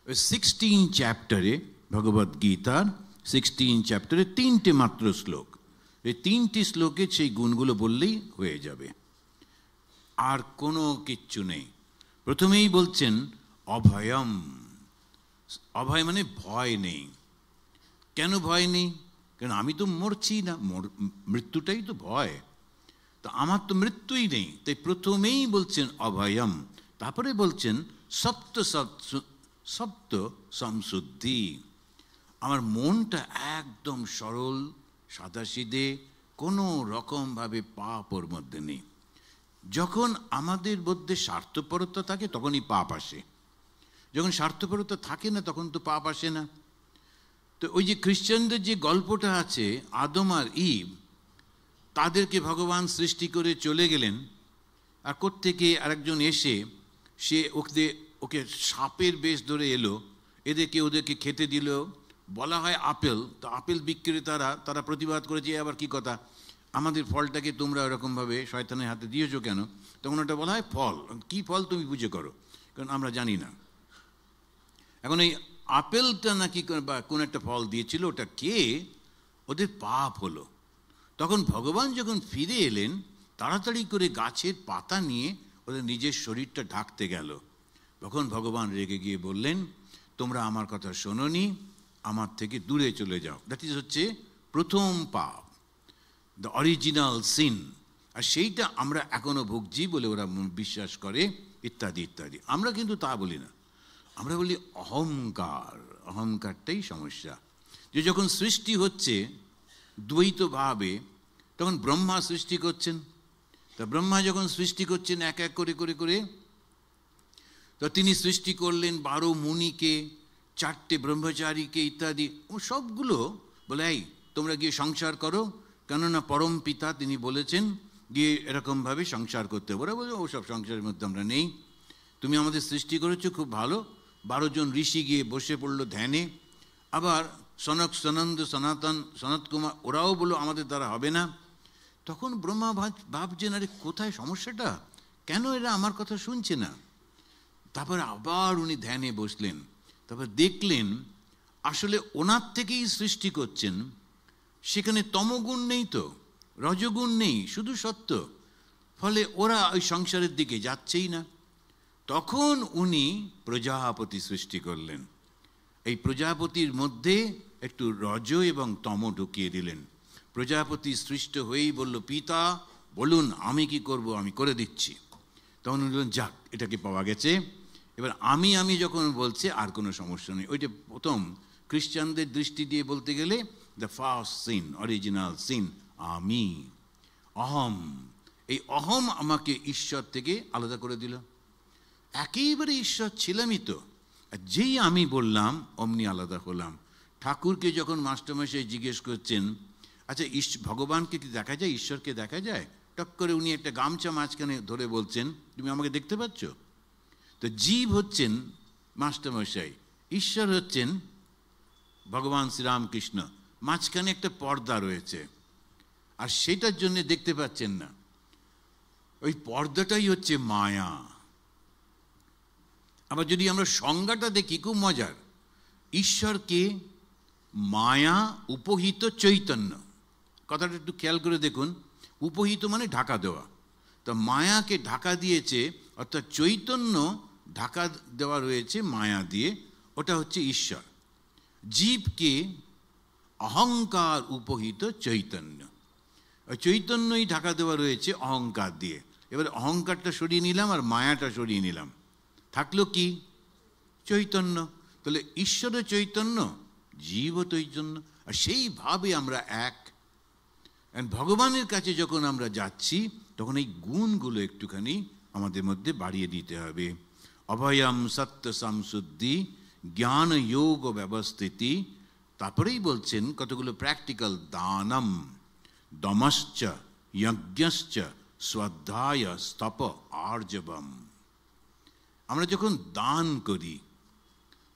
16 চ্যাপ্টারে, ভগবদ্ গীতার 16 চ্যাপ্টারে 3টে মাত্র শ্লোক। এই 3টি শ্লোকে সেই গুণগুলো বললেই হয়ে যাবে, আর কোনো কিচ্ছু নেই। প্রথমেই বলছেন অভয়ম। অভয় মানে ভয় নেই। কেন ভয় নেই? কারণ আমি তো মরছি না, মৃত্যুটাই তো ভয়, তো আমার তো মৃত্যুই নেই। তাই প্রথমেই বলছেন অভয়ম, তারপরে বলছেন সপ্ত সংশুদ্ধি। আমার মনটা একদম সরল, সাদাসিধে, কোনো রকমভাবে পাপ ওর মধ্যে নেই। যখন আমাদের মধ্যে স্বার্থপরতা থাকে তখনই পাপ আসে, যখন স্বার্থপরতা থাকে না তখন তো পাপ আসে না। তো ওই যে খ্রিশ্চানদের যে গল্পটা আছে, আদম আর ঈভ, তাদেরকে ভগবান সৃষ্টি করে চলে গেলেন, আর কোত্থেকে আরেকজন এসে সে ওকে সাপের বেশ ধরে এলো, ওদেরকে খেতে দিল। বলা হয় আপেল, তো আপেল বিক্রেতারা তারা প্রতিবাদ করেছে আবার কি কথা, আমাদের ফলটাকে তোমরা ওরকমভাবে শয়তানের হাতে দিয়েছো কেন? তখন ওটা বলা হয় ফল। কি ফল তুমি বুঝে করো, কারণ আমরা জানি না। এখন এই আপেলটা নাকি বা কোন একটা ফল দিয়েছিল, ওটা কে ওদের পাপ হলো। তখন ভগবান যখন ফিরে এলেন, তাড়াতাড়ি করে গাছের পাতা নিয়ে ওদের নিজের শরীরটা ঢাকতে গেল। তখন ভগবান রেগে গিয়ে বললেন তোমরা আমার কথা শোনোনি, আমার থেকে দূরে চলে যাও। দ্যাট ইজ হচ্ছে প্রথম পাপ, দ্য অরিজিনাল সিন। আর সেইটা আমরা এখনো ভুগছি বলে ওরা বিশ্বাস করে, ইত্যাদি ইত্যাদি। আমরা কিন্তু তা বলি না, আমরা বলি অহংকার, অহংকারটাই সমস্যা। যে যখন সৃষ্টি হচ্ছে দ্বৈতভাবে, তখন ব্রহ্মা সৃষ্টি করছেন। তা ব্রহ্মা যখন সৃষ্টি করছেন এক এক করে করে করে, তো তিনি সৃষ্টি করলেন 12 মুনিকে, 4টে ব্রহ্মচারীকে ইত্যাদি, ও সবগুলো বলে এই তোমরা গিয়ে সংসার করো, কেননা পরম পিতা তিনি বলেছেন গিয়ে এরকমভাবে সংসার করতে। ওরা বলে ও সব সংসারের মধ্যে আমরা নেই, তুমি আমাদের সৃষ্টি করেছো খুব ভালো। 12 জন ঋষি গিয়ে বসে পড়লো ধ্যানে। আবার সনক, সনন্দ, সনাতন, সনত কুমার ওরাও বললো আমাদের দ্বারা হবে না। তখন ব্রহ্মা ভাবছেন আরে কোথায় সমস্যাটা, কেন এরা আমার কথা শুনছে না। তারপর আবার উনি ধ্যানে বসলেন, তারপর দেখলেন আসলে ওনার থেকেই সৃষ্টি করছেন, সেখানে তমগুণ নেই, তো রজগুণ নেই, শুধু সত্য। ফলে ওরা ওই সংসারের দিকে যাচ্ছেই না। তখন উনি প্রজাপতি সৃষ্টি করলেন। এই প্রজাপতির মধ্যে একটু রজ এবং তম ঢুকিয়ে দিলেন। প্রজাপতি সৃষ্ট হয়েই বলল পিতা বলুন আমি কি করব, আমি করে দিচ্ছি। তখন বললেন যাক এটাকে পাওয়া গেছে, এবার আমি যখন বলছে আর কোনো সমস্যা নেই। ওইটা প্রথম খ্রিস্টানদের দৃষ্টি দিয়ে বলতে গেলে the first sin, original sin, আমি, অহম। এই অহম আমাকে ঈশ্বর থেকে আলাদা করে দিল। একেবারে ঈশ্বর ছিলামই তো, যেই আমি বললাম অমনি আলাদা হলাম। ঠাকুরকে যখন মাস্টারমশাই জিজ্ঞেস করছেন আচ্ছা ভগবানকে কি দেখা যায়, ঈশ্বরকে দেখা যায়, টক করে উনি একটা গামছা মাঝখানে ধরে বলছেন তুমি আমাকে দেখতে পাচ্ছ? তো জীব হচ্ছেন মাস্টারমশাই, ঈশ্বর হচ্ছেন ভগবান শ্রীরামকৃষ্ণ, মাঝখানে একটা পর্দা রয়েছে, আর সেটার জন্য দেখতে পাচ্ছেন না। ওই পর্দাটাই হচ্ছে মায়া। আবার যদি আমরা সংজ্ঞাটা দেখি খুব মজার, ঈশ্বরকে মায়া উপহিত চৈতন্য, কথাটা একটু খেয়াল করে দেখুন। উপহিত মানে ঢাকা দেওয়া, তো মায়াকে ঢাকা দিয়েছে, অর্থাৎ চৈতন্য ঢাকা দেওয়া রয়েছে মায়া দিয়ে, ওটা হচ্ছে ঈশ্বর। জীবকে অহংকার উপহিত চৈতন্য, ওই চৈতন্যই ঢাকা দেওয়া রয়েছে অহংকার দিয়ে। এবার অহংকারটা সরিয়ে নিলাম আর মায়াটা সরিয়ে নিলাম, থাকলো কি? চৈতন্য। তাহলে ঈশ্বরও চৈতন্য, জীবও চৈতন্য, আর সেইভাবে আমরা এক। ভগবানের কাছে যখন আমরা যাচ্ছি তখন এই গুণগুলো একটুখানি আমাদের মধ্যে বাড়িয়ে দিতে হবে। অভয়ম সত্য সংশুদ্ধি জ্ঞান যোগ ব্যবস্থিতি। তারপরেই বলছেন কতগুলো প্র্যাকটিক্যাল, দানম, দমশ্চ, যজ্ঞশ্চ, শ্রদ্ধায়, স্তপ, আর্জবম। আমরা যখন দান করি,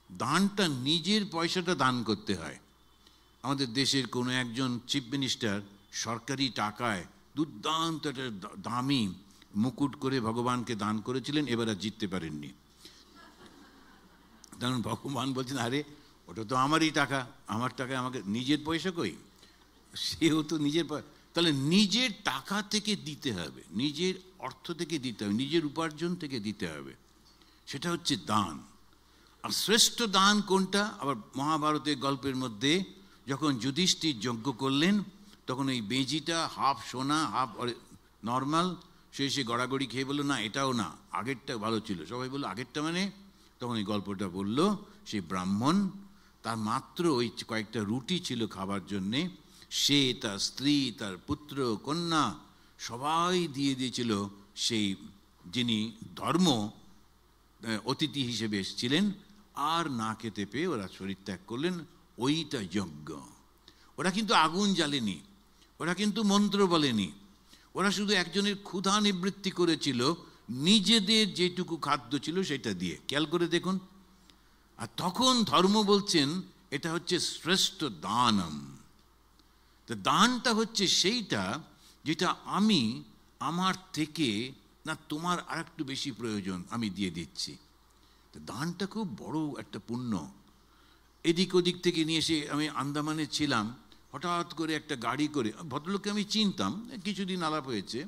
দানটা নিজের পয়সাটা দান করতে হয়। আমাদের দেশের কোনো একজন চিফ মিনিস্টার সরকারি টাকায় দুর্দান্ত একটা দামি মুকুট করে ভগবানকে দান করেছিলেন, এবার আর জিততে পারেননি। কারণ ভগবান বলছেন আরে ওটা তো আমারই টাকা, আমার টাকায় আমাকে নিজের পয়সা কই, সেও তো নিজের। তাহলে নিজের টাকা থেকে দিতে হবে, নিজের অর্থ থেকে দিতে হবে, নিজের উপার্জন থেকে দিতে হবে, সেটা হচ্ছে দান। আর শ্রেষ্ঠ দান কোনটা? আবার মহাভারতের গল্পের মধ্যে যখন যুধিষ্ঠির যজ্ঞ করলেন, তখন ওই বেজিটা হাফ সোনা হাফ নর্মাল, সে গড়াগড়ি খেয়ে বললো না এটাও না, আগেরটা ভালো ছিল। সবাই বললো আগেরটা মানে? তখন এই গল্পটা বলল, সেই ব্রাহ্মণ তার মাত্র ওই কয়েকটা রুটি ছিল খাবার জন্যে, সে, তার স্ত্রী, তার পুত্র কন্যা সবাই দিয়ে দিয়েছিল সেই যিনি ধর্ম অতিথি হিসেবে এসেছিলেন, আর না খেতে পেয়ে ওরা শরীর ত্যাগ করলেন। ওইটা যজ্ঞ। ওরা কিন্তু আগুন জ্বালেনি, ওরা কিন্তু মন্ত্র বলেনি, ওরা শুধু একজনের ক্ষুধা নিবৃত্তি করেছিল নিজেদের যেটুকু খাদ্য ছিল সেটা দিয়ে। খেয়াল করে দেখুন। আর তখন ধর্ম বলছেন এটা হচ্ছে শ্রেষ্ঠ দানম। তো দানটা হচ্ছে সেইটা যেটা আমি আমার থেকে না তোমার আর একটু বেশি প্রয়োজন, আমি দিয়ে দিচ্ছি। তো দানটা খুব বড় একটা পুণ্য। এদিক ওদিক থেকে নিয়ে এসে আমি আন্দামানে ছিলাম, হঠাৎ করে একটা গাড়ি করে, ভদ্রলোককে আমি চিনতাম, কিছুদিন আলাপ হয়েছে,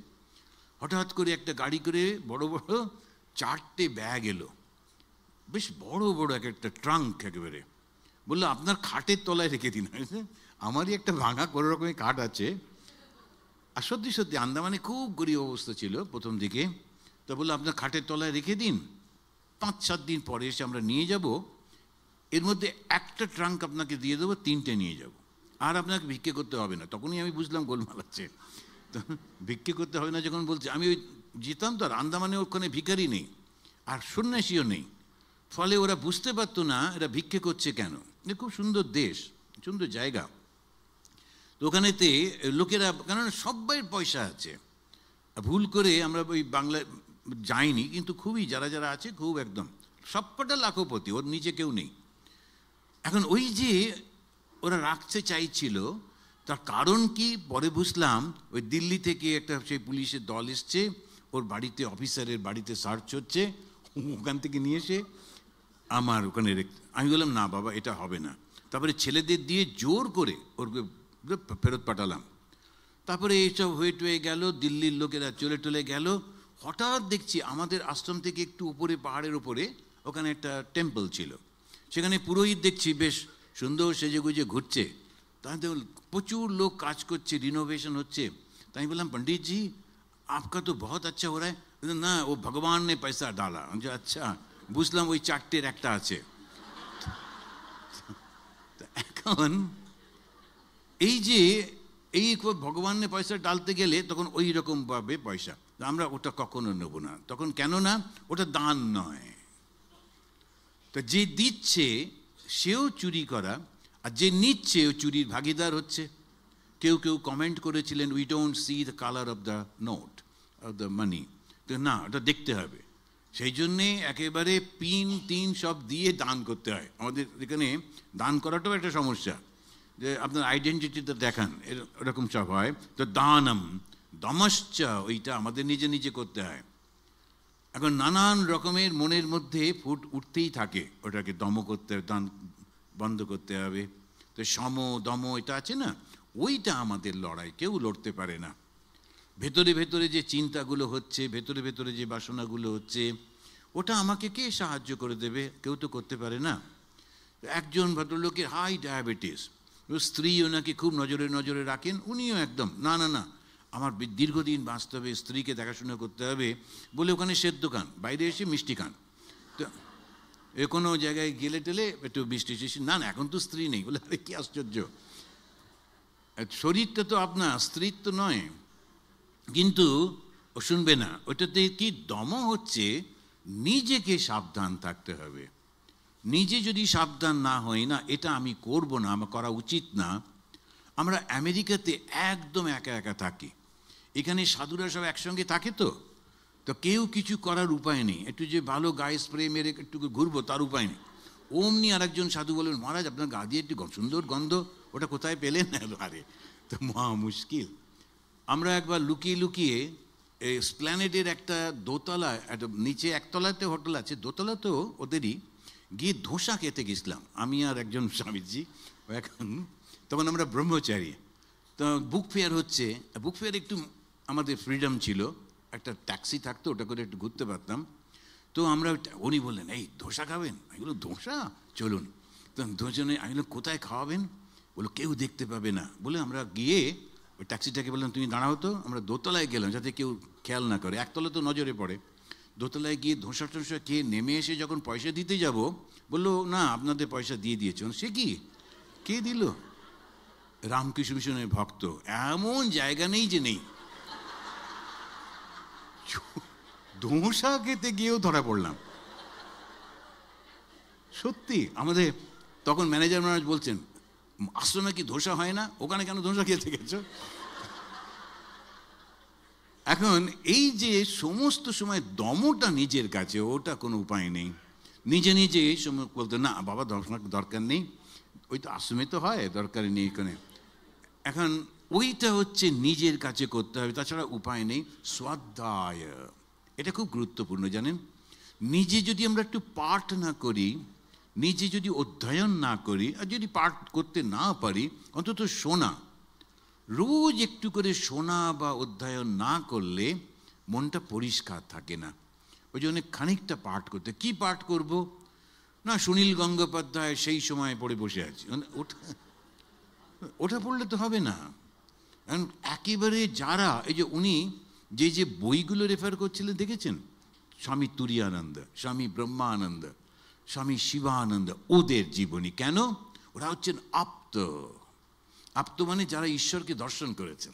হঠাৎ করে একটা গাড়ি করে বড় বড় 4টে ব্যাগ এলো, বেশ বড় বড় এক একটা ট্রাঙ্ক একেবারে। বললো আপনার খাটের তলায় রেখে দিন। আমারই একটা ভাঙা কোনো রকমের খাট আছে। আর সত্যি সত্যি আন্দামানে খুব গরিব অবস্থা ছিল প্রথম দিকে। তো বললো আপনার খাটের তলায় রেখে দিন। 5-7 দিন পরে এসে আমরা নিয়ে যাব, এর মধ্যে একটা ট্রাঙ্ক আপনাকে দিয়ে দেবো, 3টে নিয়ে যাব, আর আপনাকে ভিক্ষে করতে হবে না। তখনই আমি বুঝলাম গোলমাল আছে। তো ভিক্ষে করতে হবে না যখন বলছে, আমি ওই যেতাম তো, আর আন্দামানে ওখানে ভিখারি নেই আর সন্ন্যাসীও নেই, ফলে ওরা বুঝতে পারতো না এরা ভিক্ষে করছে কেন। খুব সুন্দর দেশ, সুন্দর জায়গা। তো ওখানেতে লোকেরা, কেননা সবাই পয়সা আছে, ভুল করে আমরা ওই বাংলায় যাইনি, কিন্তু খুবই যারা যারা আছে খুব একদম সবকটা লাখপতি, ওর নিচে কেউ নেই। এখন ওই যে ওরা রাখতে চাইছিল, তার কারণ কি পরে বুঝলাম, ওই দিল্লি থেকে একটা সেই পুলিশের দল এসছে, ওর বাড়িতে, অফিসারের বাড়িতে সার্চ হচ্ছে, ওখান থেকে নিয়ে এসে আমার ওখানে আমি বললাম না বাবা এটা হবে না। তারপরে ছেলেদের দিয়ে জোর করে ওর ফেরত পাঠালাম। তারপরে এইসব হয়ে গেল, দিল্লির লোকেরা চলে গেল। হঠাৎ দেখছি আমাদের আশ্রম থেকে একটু উপরে, পাহাড়ের উপরে, ওখানে একটা টেম্পল ছিল, সেখানে পুরোহিত দেখছি বেশ সুন্দর সেজেগুজে ঘুরছে। তাতে প্রচুর লোক কাজ করছে, রিনোভেশন হচ্ছে। তাই বললাম पंडित जी आपका तो बहुत अच्छा हो रहा है। না, ও ভগবান নে পয়সা ডালা। আচ্ছা, বুঝলাম ওই 4টের একটা আছে। এখন এই যে এই ভগবান নে পয়সা ডালতে গেলে তখন ওই রকম ভাবে পয়সা, আমরা ওটা কখনো নেব না তখন। কেন না, ওটা দান নয়। তো যে দিচ্ছে সেও চুরি করা, আর যে নিচ্ছে ও চুরির ভাগিদার হচ্ছে। কেউ কেউ কমেন্ট করেছিলেন, we don't see the colour of the note of the money. তো না, ওটা দেখতে হবে, সেই জন্যে একেবারে পিন টিন সব দিয়ে দান করতে হয়। আমাদের এখানে দান করাটাও একটা সমস্যা, যে আপনার আইডেন্টিটিটা দেখান, এরকম সব হয়। তো দানম দমশ্চ, ওইটা আমাদের নিজে নিজে করতে হয়। এখন নানান রকমের মনের মধ্যে ফুট উঠতেই থাকে, ওটাকে দম করতে হবে, দান বন্ধ করতে হবে। তো সম দম এটা আছে না, ওইটা আমাদের লড়াই, কেউ লড়তে পারে না। ভেতরে ভেতরে যে চিন্তাগুলো হচ্ছে, ভেতরে ভেতরে যে বাসনাগুলো হচ্ছে, ওটা আমাকে কে সাহায্য করে দেবে? কেউ তো করতে পারে না। একজন ভদ্রলোকের হাই ডায়াবেটিস, স্ত্রী ওনাকে খুব নজরে নজরে রাখেন, উনিও একদম না না না, আমার দীর্ঘদিন বাঁচতে হবে, স্ত্রীকে দেখাশোনা করতে হবে বলে ওখানে সেদ্ধ খান, বাইরে এসে মিষ্টি খান। তো এ কোনো জায়গায় গেলে টেলে একটু মিষ্টি টিষ্টি, না না এখন তো স্ত্রী নেই, বলে আরে কী আশ্চর্য, শরীরটা তো আপনার, স্ত্রীর তো নয়। কিন্তু ও শুনবে না, ওটাতে কি দম হচ্ছে, নিজেকে সাবধান থাকতে হবে। নিজে যদি সাবধান না হই না, এটা আমি করব না, আমার করা উচিত না। আমরা আমেরিকাতে একদম একা একা থাকি, এখানে সাধুরা সব একসঙ্গে থাকে, তো কেউ কিছু করার উপায় নেই। একটু যে ভালো গায়ে স্প্রে মেরে একটু ঘুরবো তার উপায় নেই। অমনি আরেকজন সাধু বলবেন, মহারাজ আপনার গা দিয়ে একটু সুন্দর গন্ধ, ওটা কোথায় পেলেন? আরে তো মহা মুশকিল। আমরা একবার লুকিয়ে লুকিয়ে এই স্প্ল্যানেডের একটা দোতলা, একটা নিচে একতলাতে হোটেল আছে, দোতলাতেও ওদেরই, গিয়ে ধোসা খেতে গেছিলাম আমি আর একজন স্বামীজি। এখন তখন আমরা ব্রহ্মচারী, তো বুক ফেয়ার হচ্ছে, বুক ফেয়ার একটু আমাদের ফ্রিডম ছিল, একটা ট্যাক্সি থাকতো, ওটা করে একটু ঘুরতে পারতাম। তো আমরা, উনি বললেন এই ধোসা খাবেন? আমি বললাম ধোসা, চলুন। তো দুজনে, আমি বললাম কোথায় খাওয়াবেন? বললো কেউ দেখতে পাবে না বলে। আমরা গিয়ে ওই ট্যাক্সিটাকে বললাম তুমি দাঁড়াও তো, আমরা দোতলায় গেলাম যাতে কেউ খেয়াল না করে, একতলা তো নজরে পড়ে। দোতলায় গিয়ে ধোসা টোসা খেয়ে নেমে এসে যখন পয়সা দিতে যাব, বললো না আপনাদের পয়সা দিয়ে দিয়েছে। সে কি, কে দিল? রামকৃষ্ণ মিশনের ভক্ত। এমন জায়গা নেই যে নেই। ধোসা খেতে গিয়েও ধরা পড়লাম। সত্যি আমাদের তখন ম্যানেজার মহারাজ বলছেন, আশ্রমে কি ধোসা হয় না? ওখানে কেন ধোসা খেতে গেছ? এখন এই যে সমস্ত সময় দমটা নিজের কাছে, ওটা কোনো উপায় নেই। নিজে নিজে এই সময় বলতে না বাবা দরকার নেই, ওই তো আশ্রমে তো হয়, দরকার নেই এখানে। এখন ওইটা হচ্ছে নিজের কাছে করতে হবে, তাছাড়া উপায় নেই। স্বাধ্যায়, এটা খুব গুরুত্বপূর্ণ জানেন। নিজে যদি আমরা একটু পাঠ না করি, নিজে যদি অধ্যয়ন না করি, আর যদি পাঠ করতে না পারি, অন্তত শোনা, রোজ একটু করে শোনা বা অধ্যয়ন না করলে মনটা পরিষ্কার থাকে না। ওই জন্য খানিকটা পাঠ করতে। কি পাঠ করব না, সুনীল গঙ্গোপাধ্যায় সেই সময় পড়ে বসে আছি, ওটা পড়লে তো হবে না। একেবারে যারা, এই যে উনি যে যে বইগুলো রেফার করছিলেন দেখেছেন, স্বামী তুরীয়ানন্দ, স্বামী ব্রহ্মানন্দ, স্বামী শিবানন্দ, ওদের জীবনী। কেন? ওরা হচ্ছেন আপ্ত। আপ্ত মানে যারা ঈশ্বরকে দর্শন করেছেন।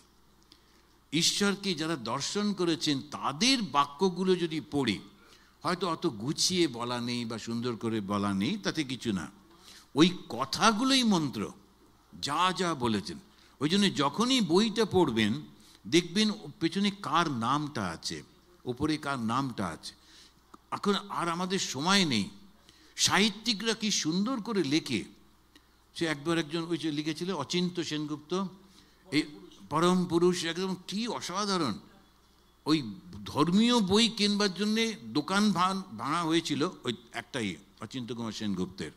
ঈশ্বরকে যারা দর্শন করেছেন তাদের বাক্যগুলো যদি পড়ি, হয়তো অত গুছিয়ে বলা নেই বা সুন্দর করে বলা নেই, তাতে কিছু না, ওই কথাগুলোই মন্ত্র, যা যা বলেছেন। ওই জন্য যখনই বইটা পড়বেন দেখবেন পেছনে কার নামটা আছে, ওপরে কার নামটা আছে। এখন আর আমাদের সময় নেই। সাহিত্যিকরা কি সুন্দর করে লেখে। সে একবার একজন ওই যে লিখেছিল অচিন্ত্য সেনগুপ্ত, এই পরম পুরুষ, একদম কি অসাধারণ। ওই ধর্মীয় বই কেনবার জন্যে দোকান ভাঙা হয়েছিল ওই একটাই, অচিন্ত্য কুমার সেনগুপ্তের,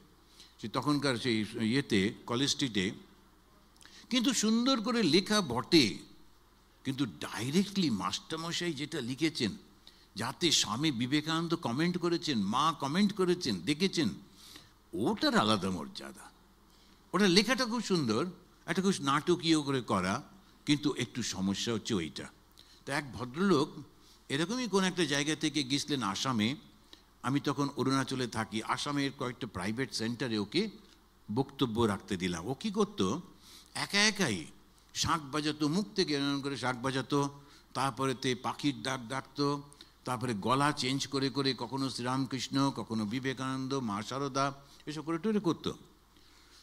সে তখনকার সেই ইয়েতে কলেজ স্ট্রিটে। কিন্তু সুন্দর করে লেখা বটে, কিন্তু ডাইরেক্টলি মাস্টারমশাই যেটা লিখেছেন, যাতে স্বামী বিবেকানন্দ কমেন্ট করেছেন, মা কমেন্ট করেছেন, দেখেছেন, ওটার আলাদা মর্যাদা। ওটা লেখাটা খুব সুন্দর, একটা খুব নাটকীয় করে করা, কিন্তু একটু সমস্যা হচ্ছে ওইটা। তা এক ভদ্রলোক এরকমই কোন একটা জায়গা থেকে গেছিলেন আসামে, আমি তখন অরুণাচলে থাকি, আসামের কয়েকটা প্রাইভেট সেন্টারে ওকে বক্তব্য রাখতে দিলাম। ও কী করতো, একা একাই শাঁখ বাজাতো, মুখ থেকে এরকম করে শাঁখ বাজাতো, তারপরেতে পাখির ডাক ডাকতো, তারপরে গলা চেঞ্জ করে করে কখনো শ্রীরামকৃষ্ণ, কখনো বিবেকানন্দ, মা শারদা, এসব করে টরে করতো।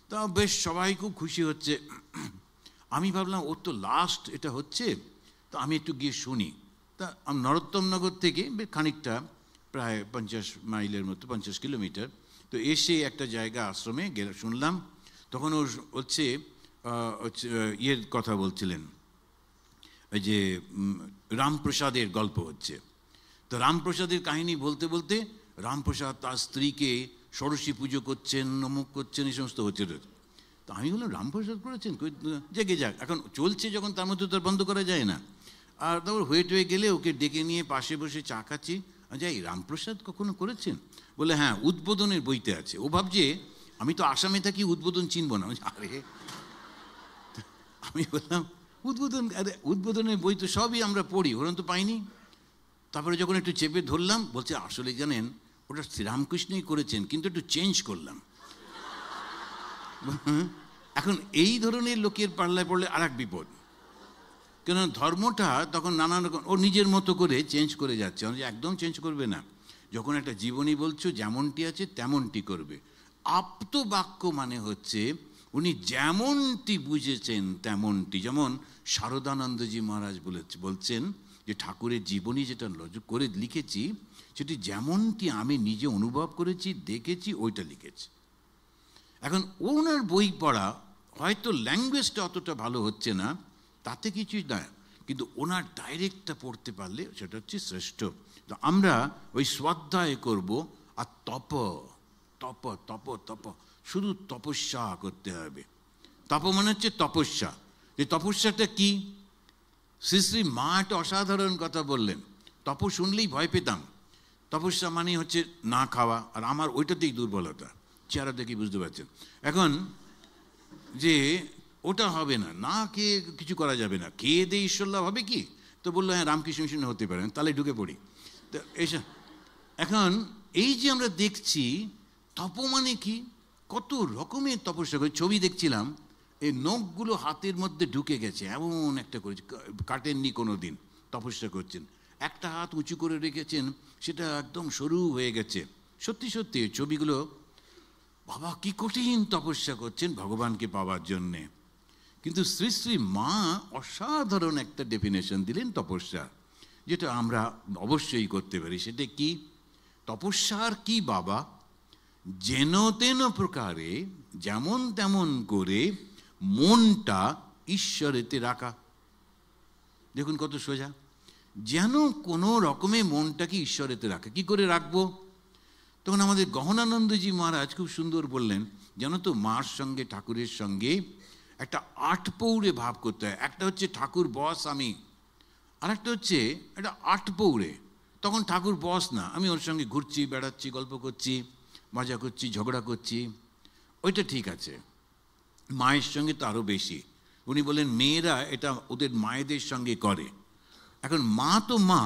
তা বেশ সবাই খুব খুশি হচ্ছে। আমি ভাবলাম ওর তো লাস্ট এটা হচ্ছে, তো আমি একটু গিয়ে শুনি। তা আমি নরোত্তমনগর থেকে খানিকটা, প্রায় 50 মাইলের মতো, 50 কিলোমিটার, তো এসে একটা জায়গা আশ্রমে গেলে শুনলাম। তখন ও হচ্ছে ইয়ের কথা বলছিলেন, ওই যে রামপ্রসাদের গল্প হচ্ছে। তো রামপ্রসাদের কাহিনী বলতে বলতে রামপ্রসাদ তার স্ত্রীকে ষোড়শী পুজো করছেন, নমক করছেন, এই সমস্ত হচ্ছে। তো আমি বললাম রামপ্রসাদ করেছেন, জেগে যাক, এখন চলছে যখন, তার মধ্যে তো আর বন্ধ করা যায় না। আর তারপর হয়ে গেলে ওকে ডেকে নিয়ে পাশে বসে চা খাচ্ছি, যাই রামপ্রসাদ কখনো করেছেন? বলে হ্যাঁ, উদ্বোধনের বইতে আছে। ও ভাবছে আমি তো আসামে থাকি, উদ্বোধন চিনব না। আরে, আমি বললাম উদ্বোধন, আরে উদ্বোধনের বই তো সবই আমরা পড়ি, ওরকম তো পাইনি। তারপরে যখন একটু চেপে ধরলাম, বলছে আসলে জানেন ওটা শ্রীরামকৃষ্ণই করেছেন, কিন্তু একটু চেঞ্জ করলাম। এখন এই ধরনের লোকের পাল্লায় পড়লে আর এক বিপদ, কেন ধর্মটা তখন নানান রকম ও নিজের মতো করে চেঞ্জ করে যাচ্ছে। একদম চেঞ্জ করবে না, যখন একটা জীবনী বলছো যেমনটি আছে তেমনটি করবে। আপ্ত বাক্য মানে হচ্ছে উনি যেমনটি বুঝেছেন তেমনটি। যেমন শারদানন্দজি মহারাজ বলছেন যে ঠাকুরের জীবনী যেটা করে লিখেছি সেটি যেমনটি আমি নিজে অনুভব করেছি, দেখেছি, ওইটা লিখেছি। এখন ওনার বই পড়া হয়তো ল্যাঙ্গুয়েজটা অতটা ভালো হচ্ছে না, তাতে কিছুই না, কিন্তু ওনার ডাইরেক্টটা পড়তে পারলে সেটা হচ্ছে শ্রেষ্ঠ। তো আমরা ওই স্বাধ্যায় করব, আর তপ তপ তপ তপ, শুধু তপস্যা করতে হবে। তপ মানে হচ্ছে তপস্যা। যে তপস্যাটা কি? শ্রী শ্রী মা একটা অসাধারণ কথা বললেন, তপ শুনলেই ভয় পেতাম। তপস্যা মানে হচ্ছে না খাওয়া, আর আমার ওইটাতেই দুর্বলতা, চেহারা দেখি বুঝতে পারছেন। এখন যে ওটা হবে না, না খেয়ে কিছু করা যাবে না, খেয়ে দিয়ে ঈশ্বর লাভ হবে কি? তো বললো হ্যাঁ রামকৃষ্ণ মিশন হতে পারেন, তাহলে ঢুকে পড়ি। তো এইসব এখন এই যে আমরা দেখছি তপ মানে কি, কত রকমের তপস্যা করে। ছবি দেখছিলাম, এই নখগুলো হাতের মধ্যে ঢুকে গেছে, এমন একটা করেছে, কাটেননি কোনো দিন, তপস্যা করছেন। একটা হাত উঁচু করে রেখেছেন, সেটা একদম সরু হয়ে গেছে। সত্যি সত্যি ছবিগুলো, বাবা কি কঠিন তপস্যা করছেন ভগবানকে পাওয়ার জন্যে। কিন্তু শ্রী শ্রী মা অসাধারণ একটা ডেফিনেশন দিলেন তপস্যা, যেটা আমরা অবশ্যই করতে পারি। সেটা কি? তপস্যার কি বাবা? যেন তেন প্রকারে, যেমন তেমন করে মনটা ঈশ্বরেতে রাখা। দেখুন কত সোজা, যেন কোনো রকমে মনটাকে ঈশ্বরেতে রাখা। কি করে রাখবো? তখন আমাদের গহনানন্দজি মহারাজ খুব সুন্দর বললেন, জানো তো মার সঙ্গে ঠাকুরের সঙ্গে একটা আটপৌরে ভাব করতে হয়। একটা হচ্ছে ঠাকুর বস আমি, আর একটা হচ্ছে একটা আটপৌরে। তখন ঠাকুর বস না, আমি ওর সঙ্গে ঘুরছি, বেড়াচ্ছি, গল্প করছি, মজা করছি, ঝগড়া করছি, ওইটা ঠিক আছে। মায়ের সঙ্গে তো আরও বেশি। উনি বলেন মেয়েরা এটা ওদের মায়েদের সঙ্গে করে। এখন মা তো মা,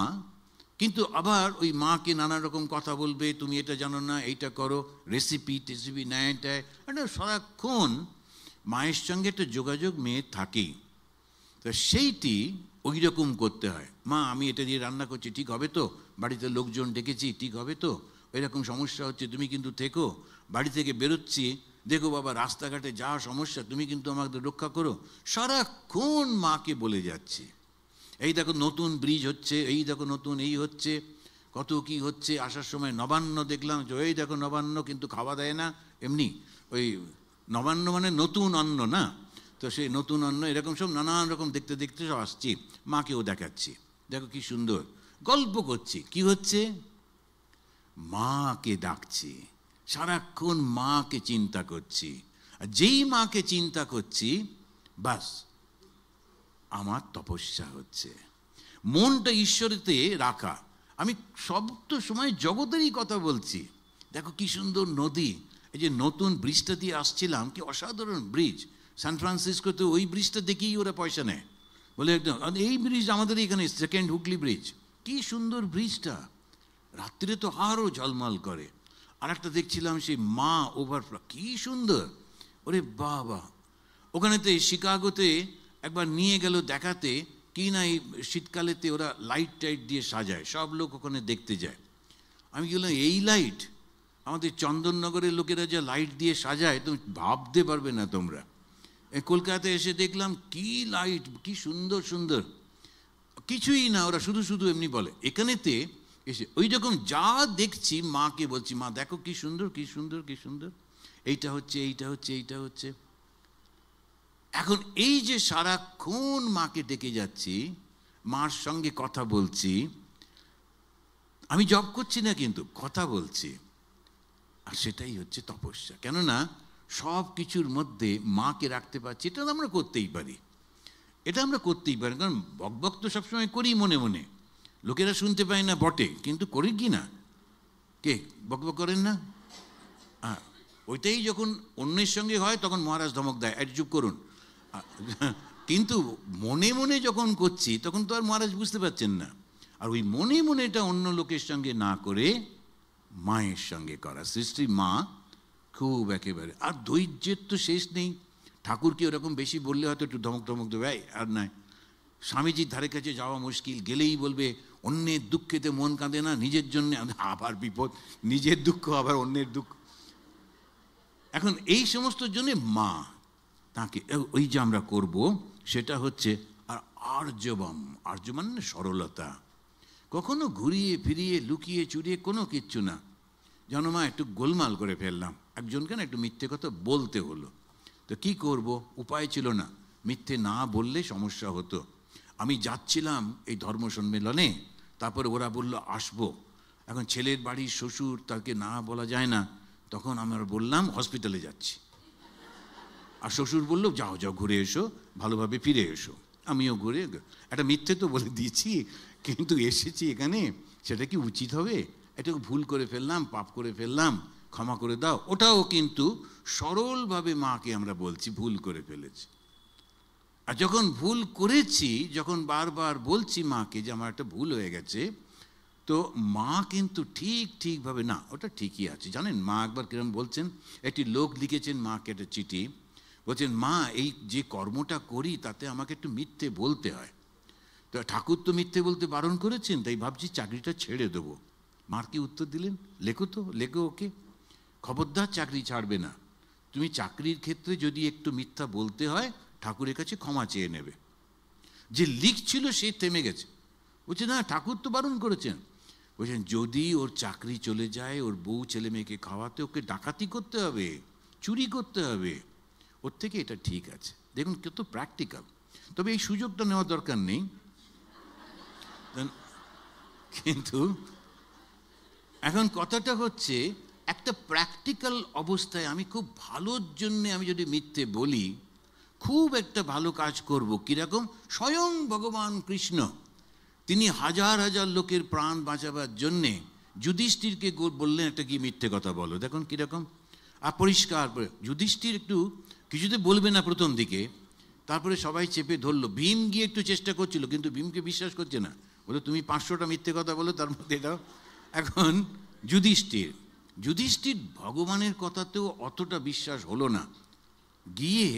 কিন্তু আবার ওই মাকে নানা রকম কথা বলবে, তুমি এটা জানো না, এইটা করো, রেসিপি টেসিপি নেয় টায়, একটা সারাক্ষণ মায়ের সঙ্গে একটা যোগাযোগ মেয়ের থাকেই। তো সেইটি ওই রকম করতে হয়। মা আমি এটা দিয়ে রান্না করছি, ঠিক হবে তো? বাড়িতে লোকজন ডেকেছি, ঠিক হবে তো? এরকম সমস্যা হচ্ছে, তুমি কিন্তু থেকো। বাড়ি থেকে বেরোচ্ছি, দেখো বাবা রাস্তাঘাটে যা সমস্যা, তুমি কিন্তু আমাদের রক্ষা করো। সারাক্ষণ মাকে বলে যাচ্ছি, এই দেখো নতুন ব্রিজ হচ্ছে, এই দেখো নতুন এই হচ্ছে, কত কি হচ্ছে। আসার সময় নবান্ন দেখলাম, যে এই দেখো নবান্ন, কিন্তু খাওয়া দেয় না, এমনি ওই নবান্ন মানে নতুন অন্ন না, তো সেই নতুন অন্ন, এরকম সব নানান রকম দেখতে দেখতে সব আসছি, মাকেও দেখাচ্ছি, দেখো কি সুন্দর। গল্প করছি, কি হচ্ছে? মাকে ডাকছি, সারাক্ষণ মাকে চিন্তা করছি। আর যেই মাকে চিন্তা করছি, বাস আমার তপস্যা হচ্ছে, মনটা ঈশ্বরেতে রাখা। আমি সব তো সময় জগতেরই কথা বলছি। দেখো কি সুন্দর নদী, এই যে নতুন ব্রিজটা দিয়ে আসছিলাম, কি অসাধারণ ব্রিজ। সান ফ্রান্সিসকোতে ওই ব্রিজটা দেখেই ওরা পয়সা নেয়, বলে একদম এই ব্রিজ আমাদের এখানে সেকেন্ড হুগলি ব্রিজ, কি সুন্দর ব্রিজটা, রাত্রিরে তো আরও ঝলমল করে। আর একটা দেখছিলাম সেই মা ওভারফ্লো, কি সুন্দর, ওরে বাবা। ওখানেতে শিকাগোতে একবার নিয়ে গেল দেখাতে, কি না এই শীতকালেতে ওরা লাইট টাইট দিয়ে সাজায়, সব লোক ওখানে দেখতে যায়। আমি বললাম এই লাইট, আমাদের চন্দননগরের লোকেরা যা লাইট দিয়ে সাজায় তুমি ভাবতে পারবে না তোমরা। কলকাতায় এসে দেখলাম কি লাইট, কি সুন্দর সুন্দর, কিছুই না, ওরা শুধু শুধু এমনি বলে। এখানেতে এসে ওই রকম যা দেখছি, মাকে বলছি, মা দেখো কি সুন্দর, কি সুন্দর, কি সুন্দর, এইটা হচ্ছে, এইটা হচ্ছে, এইটা হচ্ছে। এখন এই যে সারাক্ষণ মাকে ডেকে যাচ্ছি, মার সঙ্গে কথা বলছি, আমি জব করছি না কিন্তু কথা বলছি, আর সেটাই হচ্ছে তপস্যা। কেননা সব কিছুর মধ্যে মাকে রাখতে পারছি, এটা আমরা করতেই পারি, এটা আমরা করতেই পারি। কারণ বকবক তো সবসময় করি মনে মনে, লোকেরা শুনতে পায় না বটে, কিন্তু করি কি না? কে বকবক করেন না? হ্যাঁ, ওইটাই যখন অন্যের সঙ্গে হয় তখন মহারাজ ধমক দেয়, এক চুপ করুন। কিন্তু মনে মনে যখন করছি তখন তো আর মহারাজ বুঝতে পারছেন না। আর ওই মনে মনেটা অন্য লোকের সঙ্গে না করে মায়ের সঙ্গে করা, সৃষ্টি মা খুব একেবারে। আর ধৈর্যের তো শেষ নেই। ঠাকুরকে ওরকম বেশি বললে হয়তো একটু ধমক ধমক দেবে, আর নয়। স্বামীজির ধারে কাছে যাওয়া মুশকিল, গেলেই বলবে অন্যের দুঃখেতে মন কাঁদে না, নিজের জন্য আবার বিপদ, নিজের দুঃখ আবার অন্যের দুঃখ। এখন এই সমস্ত জন্যে মা তাকে ওই যে আমরা করব, সেটা হচ্ছে আর আর্যবম। আর্য মানে সরলতা, কখনো ঘুরিয়ে ফিরিয়ে লুকিয়ে চুরিয়ে কোনো কিচ্ছু না। যেন মা একটু গোলমাল করে ফেললাম, একজনকে না একটু মিথ্যে কথা বলতে হলো, তো কি করব, উপায় ছিল না। মিথ্যে না বললে সমস্যা হতো। আমি যাচ্ছিলাম এই ধর্ম সম্মেলনে, তারপরে ওরা বলল আসবো। এখন ছেলের বাড়ির শ্বশুর, তাকে না বলা যায় না, তখন আমরা বললাম হসপিটালে যাচ্ছি। আর শ্বশুর বলল যাও যাও ঘুরে এসো, ভালোভাবে ফিরে এসো। আমিও ঘুরে একটা মিথ্যে তো বলে দিয়েছি, কিন্তু এসেছি এখানে, সেটা কি উচিত হবে? এটা ভুল করে ফেললাম, পাপ করে ফেললাম, ক্ষমা করে দাও। ওটাও কিন্তু সরলভাবে মাকে আমরা বলছি ভুল করে ফেলেছি। আর যখন ভুল করেছি, যখন বারবার বলছি মাকে যে আমার একটা ভুল হয়ে গেছে, তো মা কিন্তু ঠিকভাবে না, ওটা ঠিকই আছে। জানেন মা একবার কিরম বলছেন, একটি লোক লিখেছেন মাকে একটা চিঠি, বলছেন মা এই যে কর্মটা করি তাতে আমাকে একটু মিথ্যে বলতে হয়, তো ঠাকুর তো মিথ্যে বলতে বারণ করেছেন, তাই ভাবছি চাকরিটা ছেড়ে দেবো। মার কি উত্তর দিলেন, লেখো তো, লেখো ওকে, খবরদার চাকরি ছাড়বে না। তুমি চাকরির ক্ষেত্রে যদি একটু মিথ্যা বলতে হয়, ঠাকুরের কাছে ক্ষমা চেয়ে নেবে। যে লিখছিল সে থেমে গেছে, বলছে না ঠাকুর তো বারণ করেছেন। বলছেন যদি ওর চাকরি চলে যায়, ওর বউ ছেলে মেয়েকে খাওয়াতে ওকে ডাকাতি করতে হবে, চুরি করতে হবে, ওর থেকে এটা ঠিক আছে। দেখুন কত প্র্যাকটিক্যাল। তবে এই সুযোগটা নেওয়া দরকার নেই, কিন্তু এখন কথাটা হচ্ছে একটা প্র্যাকটিক্যাল অবস্থায় আমি খুব ভালোর জন্য আমি যদি মিথ্যে বলি, খুব একটা ভালো কাজ করব। কীরকম? স্বয়ং ভগবান কৃষ্ণ তিনি হাজার হাজার লোকের প্রাণ বাঁচাবার জন্যে যুধিষ্ঠিরকে বললেন একটা কি মিথ্যে কথা বলো, দেখুন কীরকম। আর পরিষ্কার যুধিষ্ঠির একটু কিছুতে বলবে না প্রথম দিকে, তারপরে সবাই চেপে ধরলো। ভীম গিয়ে একটু চেষ্টা করছিল, কিন্তু ভীমকে বিশ্বাস করছে না, বলে তুমি 500টা মিথ্যে কথা বলো, তার মধ্যে এটাও। এখন যুধিষ্ঠির ভগবানের কথাতেও অতটা বিশ্বাস হলো না, গিয়ে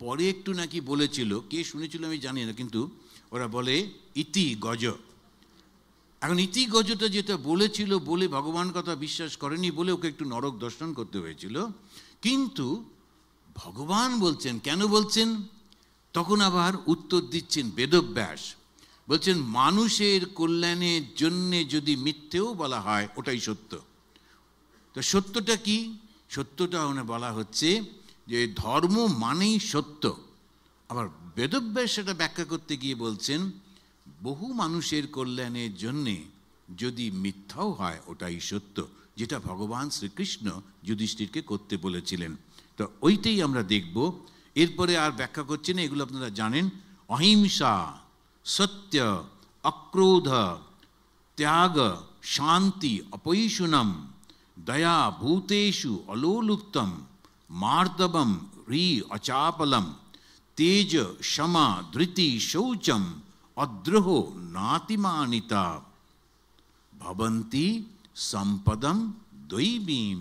পরে একটু নাকি বলেছিল, কে শুনেছিল আমি জানি না, কিন্তু ওরা বলে ইতি গজ। এখন ইতি গজটা যেটা বলেছিল বলে ভগবান কথা বিশ্বাস করেনি বলে ওকে একটু নরক দর্শন করতে হয়েছিল। কিন্তু ভগবান বলছেন, কেন বলছেন? তখন আবার উত্তর দিচ্ছেন বেদব্যাস, বলছেন মানুষের কল্যাণের জন্যে যদি মিথ্যেও বলা হয় ওটাই সত্য। তো সত্যটা কি? সত্যটা বলা হচ্ছে যে ধর্ম মানেই সত্য। আবার বেদব্যাস সেটা ব্যাখ্যা করতে গিয়ে বলছেন বহু মানুষের কল্যাণের জন্যে যদি মিথ্যাও হয় ওটাই সত্য, যেটা ভগবান শ্রীকৃষ্ণ যুধিষ্ঠিরকে করতে বলেছিলেন। তো ওইটাই আমরা দেখব। এরপরে আর ব্যাখ্যা করছি না, এগুলো আপনারা জানেন। অহিংসা, সত্য, অক্রোধ, ত্যাগ, শান্তি, অপৈশুনম, দয়া, ভূতেষু অলোলুপ্তম, মার্দবম, হ্রি অচাপলম, তেজ, ক্ষমা, ধৃতি, শৌচম, অদ্রোহ, নাতিমানিতা, ভবন্তি সম্পদম দৈবীম।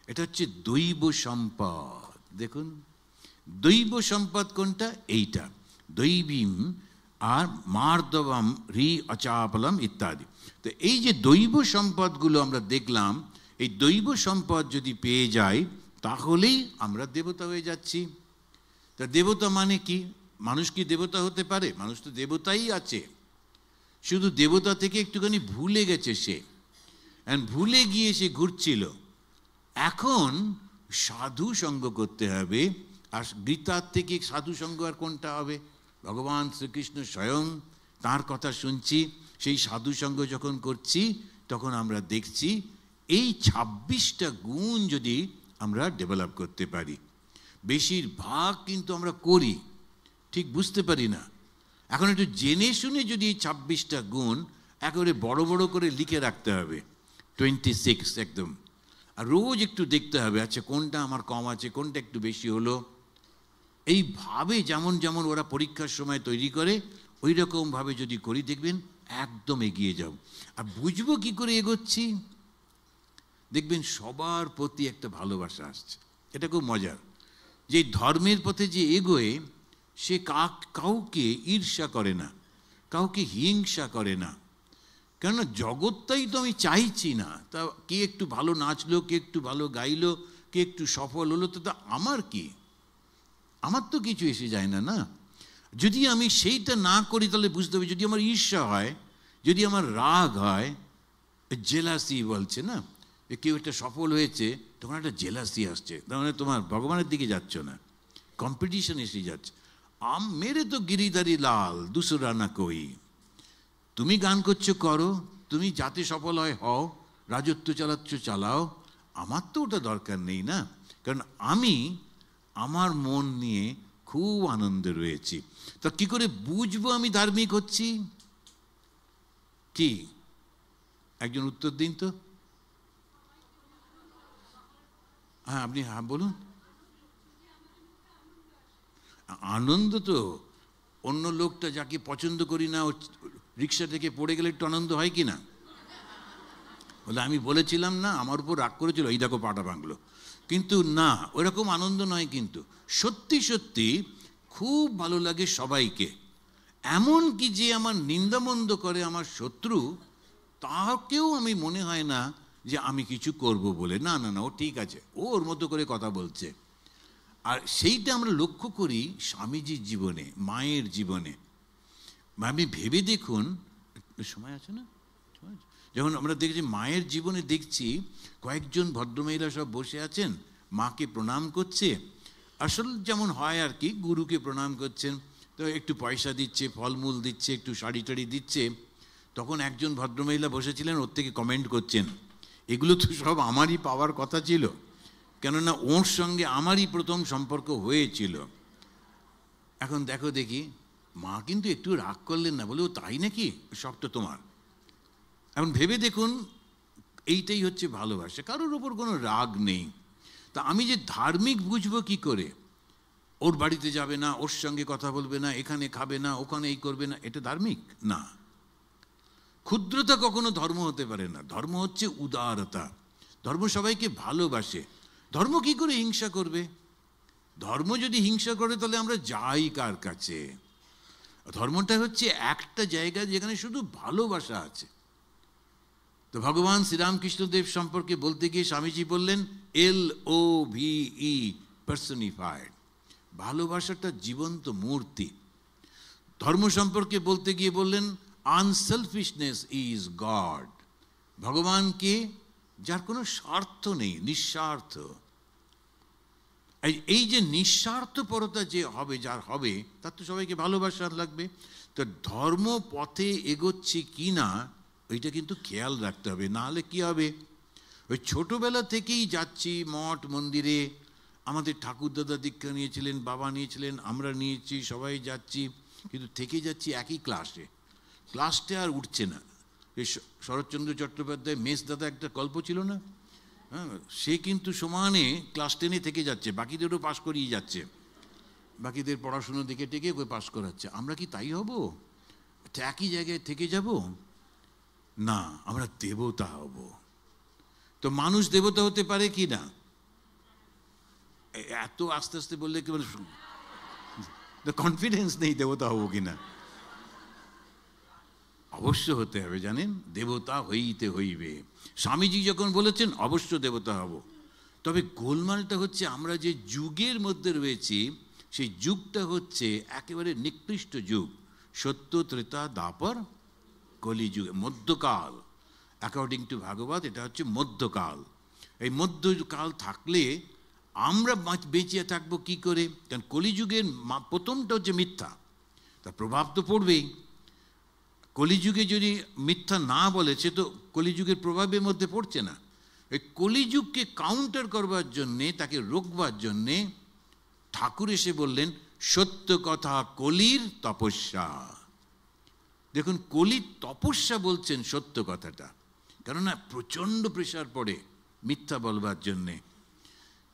এটা হচ্ছে দৈব সম্পদ। দেখুন দৈব সম্পদ কোনটা? এইটা দৈবীম আর মার্দবম, হ্রি অচাপলম ইত্যাদি। তো এই যে দৈব সম্পদগুলো আমরা দেখলাম, এই দৈব সম্পদ যদি পেয়ে যাই তাহলেই আমরা দেবতা হয়ে যাচ্ছি। তা দেবতা মানে কি? মানুষ কি দেবতা হতে পারে? মানুষ তো দেবতাই আছে, শুধু দেবতা থেকে একটুখানি ভুলে গেছে সে, ভুলে গিয়ে সে ঘুরছিল। এখন সাধু সঙ্গ করতে হবে। আর গীতার থেকে সাধু সঙ্গ আর কোনটা হবে? ভগবান শ্রীকৃষ্ণ স্বয়ং তার কথা শুনছি, সেই সাধু সঙ্গ যখন করছি তখন আমরা দেখছি এই 26টা গুণ যদি আমরা ডেভেলপ করতে পারি। বেশিরভাগ কিন্তু আমরা করি, ঠিক বুঝতে পারি না। এখন একটু জেনে শুনে যদি এই 26টা গুণ একেবারে বড় বড় করে লিখে রাখতে হবে, 26 একদম, আর রোজ একটু দেখতে হবে আচ্ছা কোনটা আমার কম আছে, কোনটা একটু বেশি হলো। এইভাবে যেমন যেমন ওরা পরীক্ষার সময় তৈরি করে ওই রকমভাবে যদি করি দেখবেন একদম এগিয়ে যাব। আর বুঝবো কি করে এগোচ্ছি? দেখবেন সবার প্রতি একটা ভালোবাসা আসছে। এটা খুব মজার, যে ধর্মের পথে যে এগোয় সে কাউকে ঈর্ষা করে না, কাউকে হিংসা করে না। কেননা জগৎটাই তো আমি চাইছি না। তা কে একটু ভালো নাচলো, কে একটু ভালো গাইলো, কে একটু সফল হলো, তো আমার কি? আমার তো কিছু এসে যায় না। না, যদি আমি সেইটা না করি তাহলে বুঝতে হবে, যদি আমার ঈর্ষা হয়, যদি আমার রাগ হয়, জেলাসি বলছে না, কেউ একটা সফল হয়েছে তখন একটা জেলাসি আসছে, তার মানে তোমার ভগবানের দিকে যাচ্ছ না, কম্পিটিশন এসে যাচ্ছে। মেরে তো গিরিধারী লাল দুসরা না কই। তুমি গান করছো করো, তুমি যাতে সফল হয় হও, রাজত্ব চালাচ্ছ চালাও, আমার তো ওটা দরকার নেই না। কারণ আমি আমার মন নিয়ে খুব আনন্দে রয়েছি। তা কি করে বুঝবো আমি ধার্মিক হচ্ছি? কি একজন উত্তর দিন তো। হ্যাঁ আপনি হ্যাঁ বলুন। আনন্দ তো অন্য লোকটা যাকে পছন্দ করি না ও রিক্সা থেকে পড়ে গেলে একটু আনন্দ হয় কি না? বলে আমি বলেছিলাম না, আমার উপর রাগ করেছিল, এই দেখো পাটা ভাঙলো। কিন্তু না, ওরকম আনন্দ নয়। কিন্তু সত্যি সত্যি খুব ভালো লাগে সবাইকে। এমন কি যে আমার নিন্দামন্দ করে আমার শত্রু, তাকেও আমি মনে হয় না যে আমি কিছু করব বলে। না না না, ও ঠিক আছে, ও ওর মতো করে কথা বলছে। আর সেইটা আমরা লক্ষ্য করি স্বামীজির জীবনে, মায়ের জীবনে। আমি ভেবে দেখুন, সময় আছে না, যখন আমরা দেখছি মায়ের জীবনে, দেখছি কয়েকজন ভদ্রমহিলা সব বসে আছেন, মাকে প্রণাম করছে। আসল যেমন হয় আর কি, গুরুকে প্রণাম করছেন, তো একটু পয়সা দিচ্ছে, ফলমূল দিচ্ছে, একটু শাড়ি টাড়ি দিচ্ছে। তখন একজন ভদ্রমহিলা বসেছিলেন, ওর থেকে কমেন্ট করছেন, এগুলো তো সব আমারই পাওয়ার কথা ছিল, কেননা ওর সঙ্গে আমারই প্রথম সম্পর্ক হয়েছিল। এখন দেখো দেখি, মা কিন্তু একটু রাগ করলেন না, বলে ও তাই নাকি, সবটা তোমার। এখন ভেবে দেখুন, এইটাই হচ্ছে ভালোবাসা, কারোর ওপর কোনো রাগ নেই। তা আমি যে ধার্মিক বুঝবো কি করে? ওর বাড়িতে যাবে না, ওর সঙ্গে কথা বলবে না, এখানে খাবে না, ওখানে এই করবে না, এটা ধার্মিক না। ক্ষুদ্রতা কখনো ধর্ম হতে পারে না। ধর্ম হচ্ছে উদারতা। ধর্ম সবাইকে ভালোবাসে। ধর্ম কি করে হিংসা করবে? ধর্ম যদি হিংসা করে তাহলে আমরা যাই কার কাছে? ধর্মটা হচ্ছে একটা জায়গা যেখানে শুধু ভালোবাসা আছে। তো ভগবান শ্রীরামকৃষ্ণদেব সম্পর্কে বলতে গিয়ে স্বামীজি বললেন LOVE, পার্সনিফাইড। ভালোবাসাটা জীবন্ত মূর্তি। ধর্ম সম্পর্কে বলতে গিয়ে বললেন আনসেলফিশনেস ইজ গড। ভগবানকে যার কোনো স্বার্থ নেই, নিঃস্বার্থ। এই যে নিঃস্বার্থপরতা যে হবে, যার হবে, তার তো সবাইকে ভালোবাসা লাগবে। তো ধর্ম পথে এগোচ্ছে কি না ওইটা কিন্তু খেয়াল রাখতে হবে, নাহলে কি হবে? ওই ছোটবেলা থেকেই যাচ্ছি মঠ মন্দিরে, আমাদের ঠাকুরদাদা দীক্ষা নিয়েছিলেন, বাবা নিয়েছিলেন, আমরা নিয়েছি, সবাই যাচ্ছি, কিন্তু থেকে যাচ্ছি একই ক্লাসটা আর উঠছে না। এই শরৎচন্দ্র চট্টোপাধ্যায় মেস দাদা একটা গল্প ছিল না? হ্যাঁ, সে কিন্তু সমানে ক্লাস 10 থেকে যাচ্ছে, বাকিদেরও পাশ করিয়ে যাচ্ছে, বাকিদের পড়াশুনো দিকে টেকে ওকে পাশ করাচ্ছে। আমরা কি তাই হব? একই জায়গায় থেকে যাব না, আমরা দেবতা হব। তো মানুষ দেবতা হতে পারে কি না? এত আস্তে আস্তে বললে কি মানে কনফিডেন্স নেই দেবতা হবো কিনা। অবশ্য হতে হবে, জানেন, দেবতা হইতে হইবে। স্বামীজি যখন বলেছেন অবশ্য দেবতা হব। তবে গোলমালটা হচ্ছে আমরা যে যুগের মধ্যে রয়েছি, সেই যুগটা হচ্ছে একেবারে নিকৃষ্ট যুগ। সত্য, ত্রেতা, দ্বাপর, কলিযুগ, মধ্যকাল। অ্যাকর্ডিং টু ভাগবত এটা হচ্ছে মধ্যকাল। এই মধ্যকাল থাকলে আমরা বেঁচে থাকবো কি করে? কারণ কলিযুগের প্রথমটা হচ্ছে মিথ্যা, তার প্রভাব তো পড়বেই। কলিযুগে যদি মিথ্যা না বলে, সে তো কলিযুগের প্রভাবের মধ্যে পড়ছে না। এই কলিযুগকে কাউন্টার করবার জন্যে, তাকে রোকবার জন্যে ঠাকুর এসে বললেন সত্য কথা কলির তপস্যা। দেখুন, কলির তপস্যা বলছেন সত্য কথাটা, কেননা প্রচণ্ড প্রেশার পড়ে মিথ্যা বলবার জন্যে।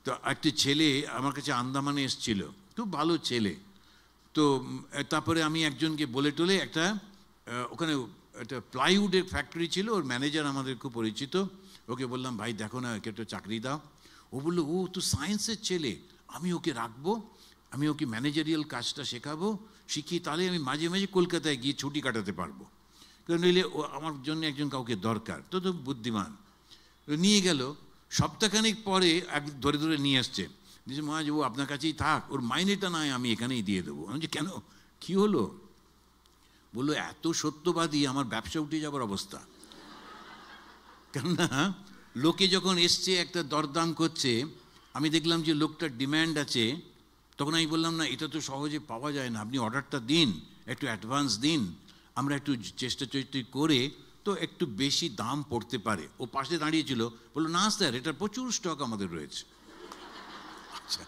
তো একটি ছেলে আমার কাছে আন্দামানে এসেছিল, খুব ভালো ছেলে। তো তারপরে আমি একজনকে বলে টোলে একটা ওখানে একটা প্লাইউডের ফ্যাক্টরি ছিল, ওর ম্যানেজার আমাদের খুব পরিচিত। ওকে বললাম, ভাই দেখো না, ওকে একটা চাকরি দাও। ও বললো, ও তো সায়েন্সের ছেলে, আমি ওকে রাখবো, আমি ওকে ম্যানেজারিয়াল কাজটা শেখাবো, শিখিয়ে তাহলে আমি মাঝে মাঝে কলকাতায় গিয়ে ছুটি কাটাতে পারবো। কারণ নইলে ও আমার জন্য একজন কাউকে দরকার। তো তো বুদ্ধিমান। নিয়ে গেল, সপ্তাহখানিক পরে ধরে ধরে নিয়ে আসছে, যে মহারাজ ও আপনার কাছেই থাক, ওর মাইনেটা নয় আমি এখানেই দিয়ে দেবো। আমি যে কেন, কী হলো? বললো, এত সত্যবাদী আমার ব্যবসা উঠে যাবার অবস্থা। কেননা লোকে যখন এসছে একটা দরদাম করছে, আমি দেখলাম যে লোকটার ডিম্যান্ড আছে, তখন আমি বললাম, না এটা তো সহজে পাওয়া যায় না, আপনি অর্ডারটা দিন, একটু অ্যাডভান্স দিন, আমরা একটু চেষ্টা করে তো একটু বেশি দাম পড়তে পারে। ও পাশে দাঁড়িয়েছিল, বললো, না স্যার এটার প্রচুর স্টক আমাদের রয়েছে। আচ্ছা,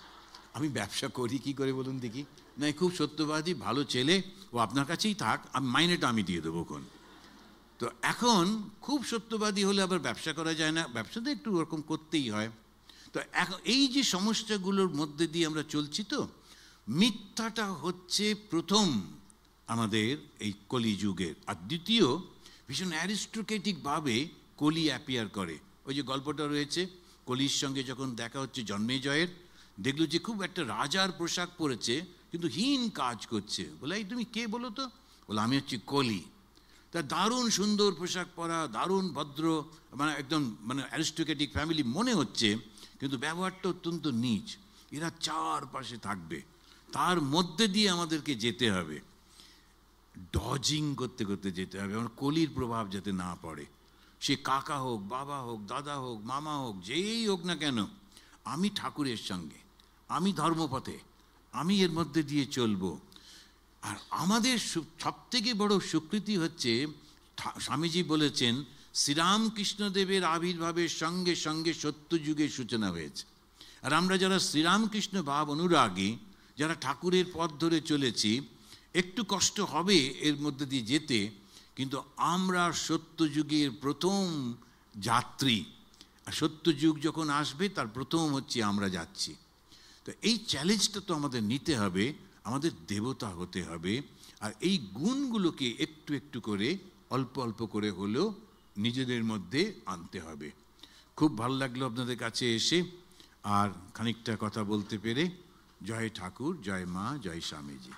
আমি ব্যবসা করি কি করে বলুন দেখি? না, খুব সত্যবাদী, ভালো ছেলে, ও আপনার কাছেই থাক, আমি মাইনেটা আমি দিয়ে দেবো কোন। তো এখন খুব সত্যবাদী হলে আবার ব্যবসা করা যায় না, ব্যবসাতে একটু ওরকম করতেই হয়। তো এখন এই যে সমস্যাগুলোর মধ্যে দিয়ে আমরা চলছি, তো মিথ্যাটা হচ্ছে প্রথম আমাদের এই কলিযুগের। আর দ্বিতীয়, ভীষণ অ্যারিস্টোক্রেটিকভাবে কলি অ্যাপিয়ার করে। ওই যে গল্পটা রয়েছে, কলির সঙ্গে যখন দেখা হচ্ছে জন্মেজয়ের, দেখলো যে খুব একটা রাজার পোশাক পরেছে, কিন্তু হীন কাজ করছে। বলে, এই তুমি কে বলো তো? বলে, আমি হচ্ছি কলি। তা দারুণ সুন্দর পোশাক পরা, দারুণ ভদ্র, মানে একদম মানে অ্যারিস্টোক্রেটিক ফ্যামিলি মনে হচ্ছে, কিন্তু ব্যবহারটা অত্যন্ত নীচ। এরা চারপাশে থাকবে, তার মধ্যে দিয়ে আমাদেরকে যেতে হবে, ডজিং করতে করতে যেতে হবে, আমার কলির প্রভাব যাতে না পড়ে। সে কাকা হোক, বাবা হোক, দাদা হোক, মামা হোক, যেই হোক না কেন, আমি ঠাকুরের সঙ্গে, আমি ধর্মপথে, আমি এর মধ্যে দিয়ে চলবো। আর আমাদের সবথেকে বড় স্বীকৃতি হচ্ছে, স্বামীজি বলেছেন, শ্রীরামকৃষ্ণদেবের আবির্ভাবের সঙ্গে সঙ্গে সত্যযুগের সূচনা হয়েছে। আর আমরা যারা শ্রীরামকৃষ্ণ ভাব অনুরাগী, যারা ঠাকুরের পথ ধরে চলেছি, একটু কষ্ট হবে এর মধ্যে দিয়ে যেতে, কিন্তু আমরা সত্যযুগের প্রথম যাত্রী। আর সত্যযুগ যখন আসবে তার প্রথম হচ্ছে আমরা যাচ্ছি। তো এই চ্যালেঞ্জটা তো আমাদের নিতে হবে, আমাদের দেবতা হতে হবে। আর এই গুণগুলোকে একটু একটু করে অল্প অল্প করে হলেও নিজেদের মধ্যে আনতে হবে। খুব ভালো লাগলো আপনাদের কাছে এসে আর খানিকটা কথা বলতে পেরে। জয় ঠাকুর, জয় মা, জয় স্বামীজি।